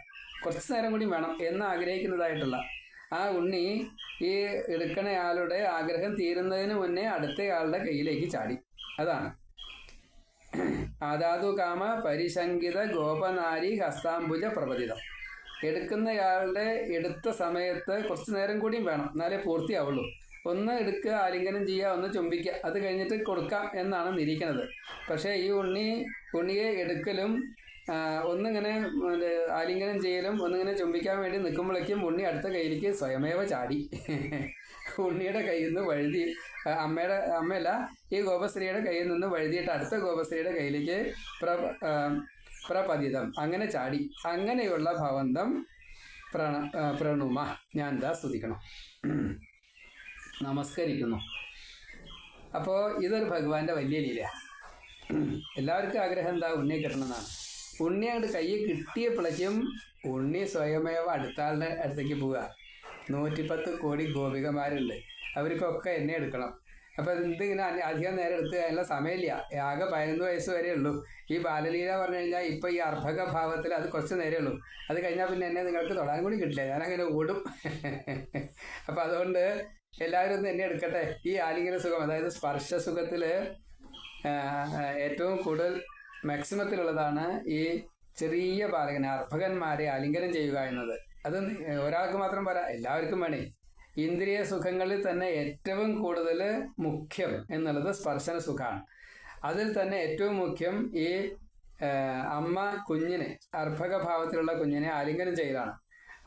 കുറച്ച് നേരം കൂടി വേണം എന്ന് ആഗ്രഹിക്കുന്നതായിട്ടുള്ള ആ ഉണ്ണി ഈ എടുക്കണയാളുടെ ആഗ്രഹം തീരുന്നതിന് മുന്നേ അടുത്തയാളുടെ കയ്യിലേക്ക് ചാടി. അതാണ് ആദാതു കാമ പരിശങ്കിത ഗോപനാരി ഹസ്താംബുജ പ്രപതിതം. എടുക്കുന്നയാളുടെ എടുത്ത സമയത്ത് കുറച്ച് നേരം കൂടിയും വേണം, എന്നാലേ പൂർത്തിയാവുള്ളൂ. ഒന്ന് എടുക്കുക, ആലിംഗനം ചെയ്യുക, ഒന്ന് ചുംബിക്കുക, അത് കഴിഞ്ഞിട്ട് കൊടുക്കാം എന്നാണ് നിരീക്കുന്നത്. പക്ഷേ ഈ ഉണ്ണിയെ എടുക്കലും ഒന്നിങ്ങനെ ആലിംഗനം ചെയ്യലും ഒന്നിങ്ങനെ ചുംബിക്കാൻ വേണ്ടി നിൽക്കുമ്പോഴേക്കും ഉണ്ണി അടുത്ത കയ്യിലേക്ക് സ്വയമേവ ചാടി. ഉണ്ണിയുടെ കയ്യിൽ നിന്ന് വഴുതി, അമ്മയല്ല ഈ ഗോപസ്ത്രീയുടെ കയ്യിൽ നിന്ന് വഴുതിയിട്ട് അടുത്ത ഗോപസ്ത്രീയുടെ കയ്യിലേക്ക് പ്രപതിതം, അങ്ങനെ ചാടി. അങ്ങനെയുള്ള ഭവന്തം പ്രണുമ, ഞാൻ എന്താ സ്തുതിക്കണം, നമസ്കരിക്കുന്നു. അപ്പോൾ ഇതൊരു ഭഗവാന്റെ വലിയ ലീല. എല്ലാവർക്കും ആഗ്രഹം എന്താ? ഉണ്ണിയെ കിട്ടണമെന്നാണ്. ഉണ്ണി അങ്ങോട്ട് കയ്യിൽ കിട്ടിയപ്പോഴേക്കും ഉണ്ണി സ്വയമേവ അടുത്താളുടെ അടുത്തേക്ക് പോവുക. 110 കോടി ഗോപികമാരുണ്ട്, അവർക്കൊക്കെ എന്നെ എടുക്കണം. അപ്പം എന്തിങ്ങനെ അധികം നേരം എടുത്ത് അതിനുള്ള സമയമില്ല. ആകെ 11 വയസ്സ് വരെ ഉള്ളൂ. ഈ ബാലലീല പറഞ്ഞു കഴിഞ്ഞാൽ ഇപ്പം ഈ അർഭക ഭാവത്തിൽ അത് കുറച്ച് നേരമേ ഉള്ളൂ. അത് കഴിഞ്ഞാൽ പിന്നെ എന്നെ നിങ്ങൾക്ക് തൊടാൻ കൂടി കിട്ടില്ല, ഞാനങ്ങനെ ഓടും. അപ്പം അതുകൊണ്ട് എല്ലാവരും ഒന്ന് എന്നെ എടുക്കട്ടെ. ഈ ആലിംഗന സുഖം, അതായത് സ്പർശ സുഖത്തിൽ ഏറ്റവും കൂടുതൽ മാക്സിമത്തിലുള്ളതാണ് ഈ ചെറിയ ബാലകനെ അർഭകന്മാരെ ആലിംഗനം ചെയ്യുക എന്നത്. അത് ഒരാൾക്ക് മാത്രം പോരാ, എല്ലാവർക്കും വേണേ. ഇന്ദ്രിയ സുഖങ്ങളിൽ തന്നെ ഏറ്റവും കൂടുതൽ മുഖ്യം എന്നുള്ളത് സ്പർശന സുഖമാണ്. അതിൽ തന്നെ ഏറ്റവും മുഖ്യം ഈ അമ്മ കുഞ്ഞിനെ, അർഭകഭാവത്തിലുള്ള കുഞ്ഞിനെ ആലിംഗനം ചെയ്യലാണ്.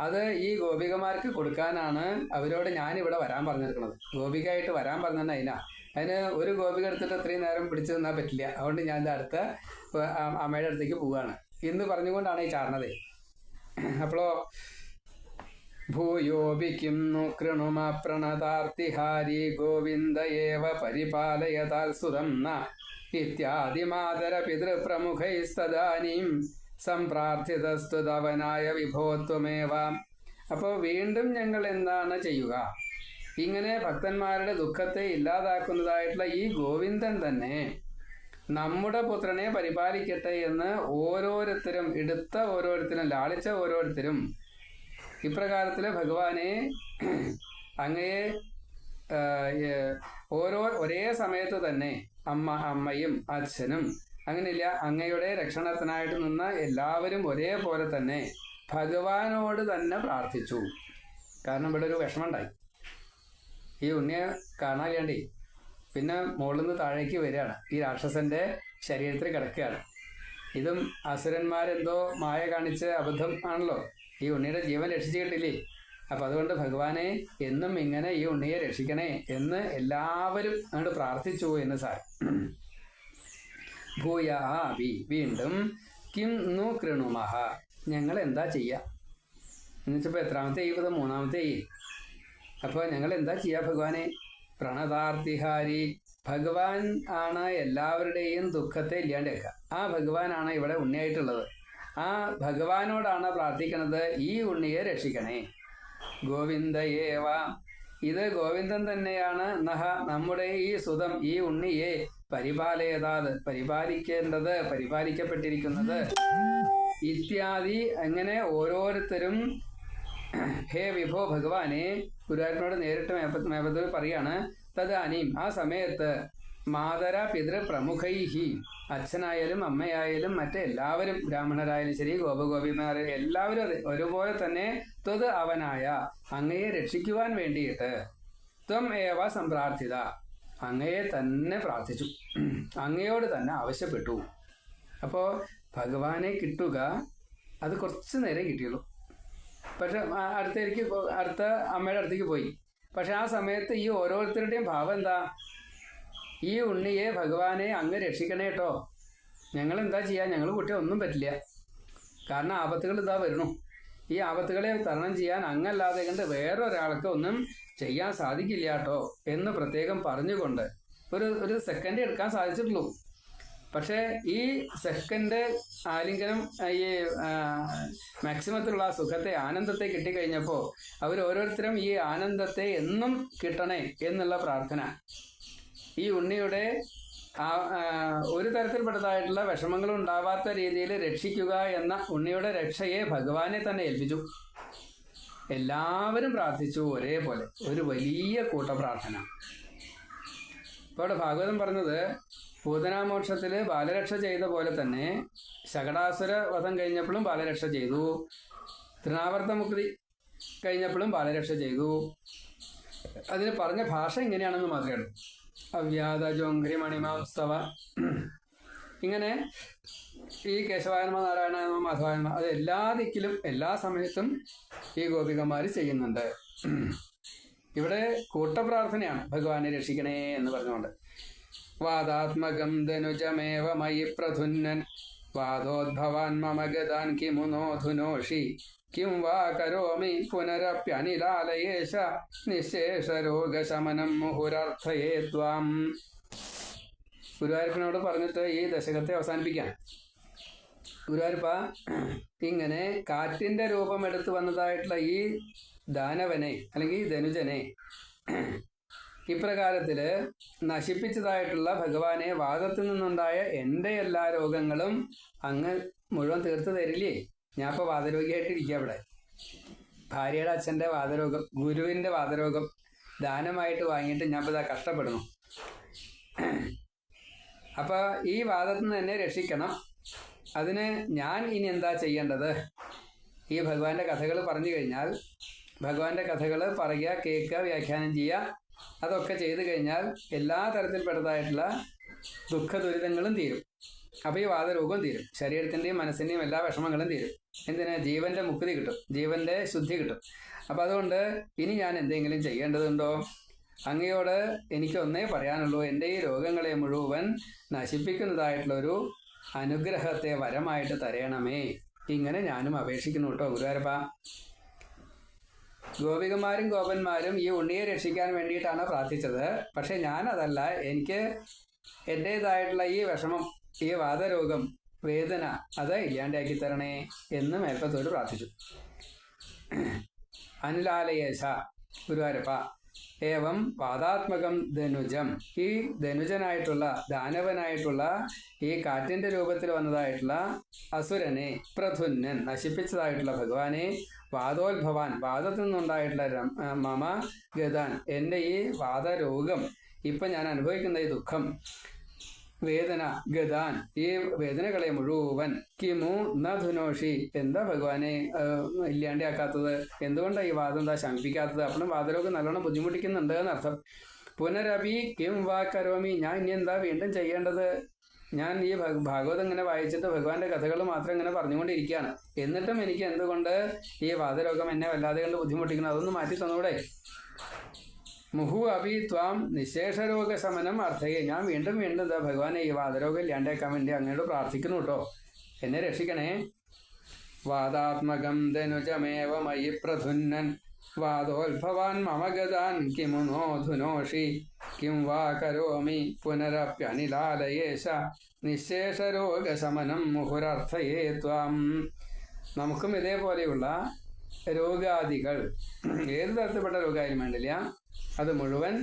അത് ഈ ഗോപികമാർക്ക് കൊടുക്കാനാണ് അവരോട് ഞാനിവിടെ വരാൻ പറഞ്ഞിരിക്കുന്നത്. ഗോപികയായിട്ട് വരാൻ പറഞ്ഞാൽ അതിന് ഒരു ഗോപിക എടുത്തിട്ട് അത്രയും നേരം പിടിച്ചു നിന്നാൽ പറ്റില്ല. അതുകൊണ്ട് ഞാൻ അടുത്ത അമ്മയുടെ അടുത്തേക്ക് പോവുകയാണ് എന്ന് പറഞ്ഞുകൊണ്ടാണ് ഈ ചാടണത്. അപ്പോഴോ ഭൂയോപിക്കും കൃണുമ പ്രണതാർത്തിഹാരി ഗോവിന്ദ ഏവ പരിപാലയതാൽ സുതം ന ഇത്യാദിമാതര പിതൃപ്രമുഖൈസ്തദാനീം സംപ്രാർത്ഥിതസ്തുതവനായ വിഭോത്വമേവ. അപ്പോൾ വീണ്ടും ഞങ്ങൾ എന്താണ് ചെയ്യുക? ഇങ്ങനെ ഭക്തന്മാരുടെ ദുഃഖത്തെ ഇല്ലാതാക്കുന്നതായിട്ടുള്ള ഈ ഗോവിന്ദൻ തന്നെ നമ്മുടെ പുത്രനെ പരിപാലിക്കട്ടെ എന്ന് ഓരോരുത്തരും ലാളിച്ച ഓരോരുത്തരും ഇപ്രകാരത്തില് ഭഗവാനെ അങ്ങയെ ഒരേ സമയത്ത് തന്നെ അമ്മയും അച്ഛനും അങ്ങനെയില്ല, അങ്ങയുടെ രക്ഷണത്തിനായിട്ട് നിന്ന എല്ലാവരും ഒരേപോലെ തന്നെ ഭഗവാനോട് തന്നെ പ്രാർത്ഥിച്ചു. കാരണം ഇവിടെ ഒരു വിഷമമുണ്ടായി. ഈ ഉണ്ണിയെ കാണാനില്ലാണ്ടേ പിന്നെ മുകളിൽ നിന്ന് താഴേക്ക് വരികയാണ്. ഈ രാക്ഷസന്റെ ശരീരത്തിൽ കിടക്കുകയാണ്. ഇതും അസുരന്മാരെന്തോ മായ കാണിച്ച് അബദ്ധം ആണല്ലോ. ഈ ഉണ്ണിയുടെ ജീവൻ രക്ഷിച്ചു കിട്ടില്ലേ. അപ്പൊ അതുകൊണ്ട് ഭഗവാനെ എന്നും ഇങ്ങനെ ഈ ഉണ്ണിയെ രക്ഷിക്കണേ എന്ന് എല്ലാവരും അങ്ങോട്ട് പ്രാർത്ഥിച്ചു എന്ന് സാർ. ഭൂയാവി വീണ്ടും കിം നു കൃണുമഹ, ഞങ്ങൾ എന്താ ചെയ്യുക എന്നുവെച്ചപ്പോൾ എത്രാമത്തെ ഇത് മൂന്നാമത്തെ. അപ്പോൾ ഞങ്ങൾ എന്താ ചെയ്യുക ഭഗവാനെ? പ്രണതാർത്തിഹാരി, ഭഗവാൻ ആണ് എല്ലാവരുടെയും ദുഃഖത്തെ ഇല്ലാണ്ടേക്കുക. ആ ഭഗവാനാണ് ഇവിടെ ഉണ്ണിയായിട്ടുള്ളത്. ആ ഭഗവാനോടാണ് പ്രാർത്ഥിക്കുന്നത്, ഈ ഉണ്ണിയെ രക്ഷിക്കണേ. ഗോവിന്ദയേവ, ഇത് ഗോവിന്ദൻ തന്നെയാണ്. നഹ, നമ്മുടെ ഈ സുതം ഈ ഉണ്ണിയെ പരിപാലയതാത്, പരിപാലിക്കപ്പെട്ടിരിക്കുന്നത്. ഇത്യാദി അങ്ങനെ ഓരോരുത്തരും ഹേ വിഭോ ഭഗവാനെ ഗുരുവായൂരപ്പനോട് നേരിട്ട് മേപത്തിൽ പറയാണ്. തദാനീം, ആ സമയത്ത് മാതര പിതൃ പ്രമുഖൈഹി, അച്ഛനായാലും അമ്മയായാലും മറ്റെല്ലാവരും ബ്രാഹ്മണരായാലും ശരി ഗോപഗോപിമാർ എല്ലാവരും അതെ ഒരുപോലെ തന്നെ ത്വത് അവനായ അങ്ങയെ രക്ഷിക്കുവാൻ വേണ്ടിയിട്ട് ത്വം ഏവ സംപ്രാർത്ഥിത, അങ്ങയെ തന്നെ പ്രാർത്ഥിച്ചു, അങ്ങയോട് തന്നെ ആവശ്യപ്പെട്ടു. അപ്പോൾ ഭഗവാനെ കിട്ടുക അത് കുറച്ച് നേരം കിട്ടിയുള്ളൂ. പക്ഷെ അടുത്ത അമ്മയുടെ അടുത്തേക്ക് പോയി. പക്ഷെ ആ സമയത്ത് ഈ ഓരോരുത്തരുടെയും ഭാവം എന്താ? ഈ ഉണ്ണിയെ ഭഗവാനെ അങ്ങ് രക്ഷിക്കണേ കേട്ടോ, ഞങ്ങൾ എന്താ ചെയ്യുക, ഞങ്ങൾ കുട്ടിയെ ഒന്നും പറ്റില്ല, കാരണം ആപത്തുകൾ ഇതാ വരണു. ഈ ആപത്തുകളെ തരണം ചെയ്യാൻ അങ്ങല്ലാതെ കണ്ട് വേറൊരാൾക്ക് ഒന്നും ചെയ്യാൻ സാധിക്കില്ല കേട്ടോ എന്ന് പ്രത്യേകം പറഞ്ഞുകൊണ്ട് ഒരു സെക്കൻഡ് എടുക്കാൻ സാധിച്ചിട്ടുള്ളൂ. പക്ഷേ ഈ സെക്കൻഡ് ആലിംഗനം ഈ മാക്സിമത്തിലുള്ള സുഖത്തെ ആനന്ദത്തെ കിട്ടിക്കഴിഞ്ഞപ്പോൾ ഓരോരുത്തരും ഈ ആനന്ദത്തെ എന്നും കിട്ടണേ എന്നുള്ള പ്രാർത്ഥന, ഈ ഉണ്ണിയുടെ ഒരു തരത്തിൽപ്പെട്ടതായിട്ടുള്ള വിഷമങ്ങൾ ഉണ്ടാവാത്ത രീതിയിൽ രക്ഷിക്കുക എന്ന ഉണ്ണിയുടെ രക്ഷയെ ഭഗവാനെ തന്നെ ഏൽപ്പിച്ചു. എല്ലാവരും പ്രാർത്ഥിച്ചു ഒരേപോലെ, ഒരു വലിയ കൂട്ടപ്രാർത്ഥന. ഇപ്പോൾ അവിടെ ഭാഗവതം പറഞ്ഞത് പൂതനാമോക്ഷത്തിൽ ബാലരക്ഷ ചെയ്ത പോലെ തന്നെ ശകടാസുര വധം കഴിഞ്ഞപ്പോഴും ബാലരക്ഷ ചെയ്തു, തൃണാവർത്ത മുക്തി കഴിഞ്ഞപ്പോഴും ബാലരക്ഷ ചെയ്തു. അതിന് പറഞ്ഞ ഭാഷ ഇങ്ങനെയാണെന്ന് മാത്രമേ ഉള്ളൂ. അവ്യാത ജോഘ്രി മണിമാസ്തവ, ഇങ്ങനെ ഈ കേശവായനമ നാരായണനമ മാധവായനമ അത് എല്ലാ ദിക്കിലും എല്ലാ സമയത്തും ഈ ഗോപികമാർ ചെയ്യുന്നുണ്ട്. ഇവിടെ കൂട്ടപ്രാർത്ഥനയാണ്, ഭഗവാനെ രക്ഷിക്കണേ എന്ന് പറഞ്ഞുകൊണ്ട്. വാദാത്മകം ധനുജമേവ മയി പ്രധുന്നൻ വാദോദ്ഭവാൻ മമ ഗതാൻ കിമുനോധുനോഷി കിം വാ കരോമി പുനരപ്യനിലാലയേശ നിശേഷ രോഗശമനം മുഹുരർത്ഥയേ ത്വാം. ഗുരുവായൂരപ്പനോട് പറഞ്ഞിട്ട് ഈ ദശകത്തെ അവസാനിപ്പിക്കാൻ. ഗുരുവായൂരപ്പ, ഇങ്ങനെ കാറ്റിന്റെ രൂപം എടുത്തു വന്നതായിട്ടുള്ള ഈ ദാനവനെ അല്ലെങ്കിൽ ധനുജനെ ഇപ്രകാരത്തില് നശിപ്പിച്ചതായിട്ടുള്ള ഭഗവാനെ വാദത്തിൽ നിന്നുണ്ടായ എൻ്റെ എല്ലാ രോഗങ്ങളും അങ്ങ് മുഴുവൻ തീർത്ത് തരില്ലേ? ഞാൻ ഇപ്പോൾ വാദരോഗിയായിട്ടിരിക്കുക. അവിടെ ഭാര്യയുടെ അച്ഛൻ്റെ വാദരോഗം, ഗുരുവിൻ്റെ വാദരോഗം ദാനമായിട്ട് വാങ്ങിയിട്ട് ഞാൻ ഇപ്പോൾ ഇതാ കഷ്ടപ്പെടുന്നു. അപ്പോൾ ഈ വാദത്തിൽ നിന്ന് എന്നെ രക്ഷിക്കണം. അതിന് ഞാൻ ഇനി എന്താ ചെയ്യേണ്ടത്? ഈ ഭഗവാന്റെ കഥകൾ പറഞ്ഞു കഴിഞ്ഞാൽ, ഭഗവാന്റെ കഥകൾ പറയുക, കേൾക്കുക, വ്യാഖ്യാനം ചെയ്യുക, അതൊക്കെ ചെയ്തു കഴിഞ്ഞാൽ എല്ലാ തരത്തിൽപ്പെട്ടതായിട്ടുള്ള ദുഃഖ ദുരിതങ്ങളും തീരും. അപ്പോൾ ഈ വാദരോഗവും തീരും, ശരീരത്തിൻ്റെയും മനസ്സിൻ്റെയും എല്ലാ വിഷമങ്ങളും തീരും. എന്തിനാ? ജീവന്റെ മുക്തി കിട്ടും, ജീവന്റെ ശുദ്ധി കിട്ടും. അപ്പം അതുകൊണ്ട് ഇനി ഞാൻ എന്തെങ്കിലും ചെയ്യേണ്ടതുണ്ടോ? അങ്ങയോട് എനിക്ക് ഒന്നേ പറയാനുള്ളൂ, എൻ്റെ ഈ രോഗങ്ങളെ മുഴുവൻ നശിപ്പിക്കുന്നതായിട്ടുള്ളൊരു അനുഗ്രഹത്തെ വരമായിട്ട് തരയണമേ. ഇങ്ങനെ ഞാനും അപേക്ഷിക്കുന്നു കേട്ടോ ഗുരുവായൂരപ്പ. ഗോപികമാരും ഗോപന്മാരും ഈ ഉണ്ണിയെ രക്ഷിക്കാൻ വേണ്ടിയിട്ടാണ് പ്രാർത്ഥിച്ചത്. പക്ഷെ ഞാനതല്ല, എനിക്ക് എൻ്റേതായിട്ടുള്ള ഈ വിഷമം, ഈ വാദരോഗം, വേദന അത് ഇല്ലാണ്ടാക്കി തരണേ എന്ന് മേൽപ്പത്തോട് പ്രാർത്ഥിച്ചു. അനുലാലയേശ ഗുരുവായൂരപ്പ, ഏവം വാദാത്മകം ധനുജം, ഈ ധനുജനായിട്ടുള്ള ദാനവനായിട്ടുള്ള ഈ കാറ്റിന്റെ രൂപത്തിൽ വന്നതായിട്ടുള്ള അസുരനെ പ്രധുന്നൻ നശിപ്പിച്ചതായിട്ടുള്ള ഭഗവാനെ വാദോത്ഭവാൻ വാദത്തിൽ നിന്നുണ്ടായിട്ടുള്ള മമ ഗതാൻ എൻ്റെ ഈ വാദരോഗം ഇപ്പം ഞാൻ അനുഭവിക്കുന്ന ഈ ദുഃഖം വേദന ഗതാൻ ഈ വേദനകളെ മുഴുവൻ കിമു ന ധുനോഷി എന്താ ഭഗവാനെ ഇല്ലാണ്ടിയാക്കാത്തത്, എന്തുകൊണ്ടാണ് ഈ വാദം എന്താ ശമിപ്പിക്കാത്തത്? അപ്പോഴും വാദരോഗം നല്ലോണം ബുദ്ധിമുട്ടിക്കുന്നുണ്ട് എന്നർത്ഥം. പുനരപി കിം വാ കരോമി, ഞാൻ ഇനി എന്താ വീണ്ടും ചെയ്യേണ്ടത്? ഞാൻ ഈ ഭാഗവതം ഇങ്ങനെ വായിച്ചിട്ട് ഭഗവാന്റെ കഥകൾ മാത്രം ഇങ്ങനെ പറഞ്ഞുകൊണ്ടിരിക്കുകയാണ്, എന്നിട്ടും എനിക്ക് എന്തുകൊണ്ട് ഈ വാദരോഗം എന്നെ വല്ലാതെ കൊണ്ട് ബുദ്ധിമുട്ടിക്കണം? അതൊന്ന് മാറ്റി തന്നൂടെ? മുഹു അഭി ത്വാം നിശേഷരോഗശമനം അർത്ഥയെ, ഞാൻ വീണ്ടും വീണ്ടും എന്താ ഭഗവാനെ ഈ വാദരോഗം ഇല്ലാണ്ടേക്കാൻ വേണ്ടി അങ്ങോട്ട് പ്രാർത്ഥിക്കുന്നു കേട്ടോ, എന്നെ രക്ഷിക്കണേ. വാദാത്മകം ധനുജമേവ മയി പ്രധുന്നൻ വാദോത്ഭവാൻ മമ ഗതാൻ കിമു നോ ധുനോഷി കിം വാ കരോമി പുനരപ്യനിലാലയേശ നിശേഷരോഗശമനം മുഹുരർത്ഥയേ ത്വാം. നമുക്കും ഇതേപോലെയുള്ള രോഗാദികൾ ഏത് തരത്തിൽപ്പെട്ട രോഗമായാലും വേണ്ടില്ല, അത് മുഴുവൻ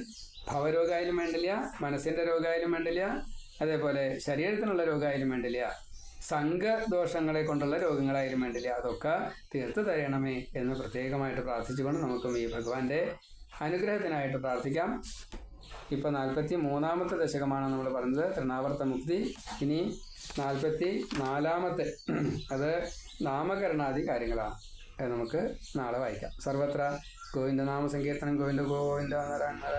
ഭവരോഗമായാലും വേണ്ടില്ല, മനസ്സിൻ്റെ രോഗമായാലും വേണ്ടില്ല, അതേപോലെ ശരീരത്തിനുള്ള രോഗമായാലും വേണ്ടില്ല, സംഘദോഷങ്ങളെ കൊണ്ടുള്ള രോഗങ്ങളായാലും വേണ്ടില്ല, അതൊക്കെ തീർത്ത് തരണമേ എന്ന് പ്രത്യേകമായിട്ട് പ്രാർത്ഥിച്ചുകൊണ്ട് നമുക്കും ഈ ഭഗവാന്റെ അനുഗ്രഹത്തിനായിട്ട് പ്രാർത്ഥിക്കാം. ഇപ്പോൾ 43-ാമത്തെ ദശകമാണ് നമ്മൾ പറഞ്ഞത്, തൃണാവർത്ത മുക്തി. ഇനി 44-ാമത്തെ അത് നാമകരണാദി കാര്യങ്ങളാണ്. അത് നമുക്ക് നാളെ വായിക്കാം. സർവത്ര ഗോവിന്ദനാമ സങ്കീർത്തനം. ഗോവിന്ദ ഗോവിന്ദ നാരായണ.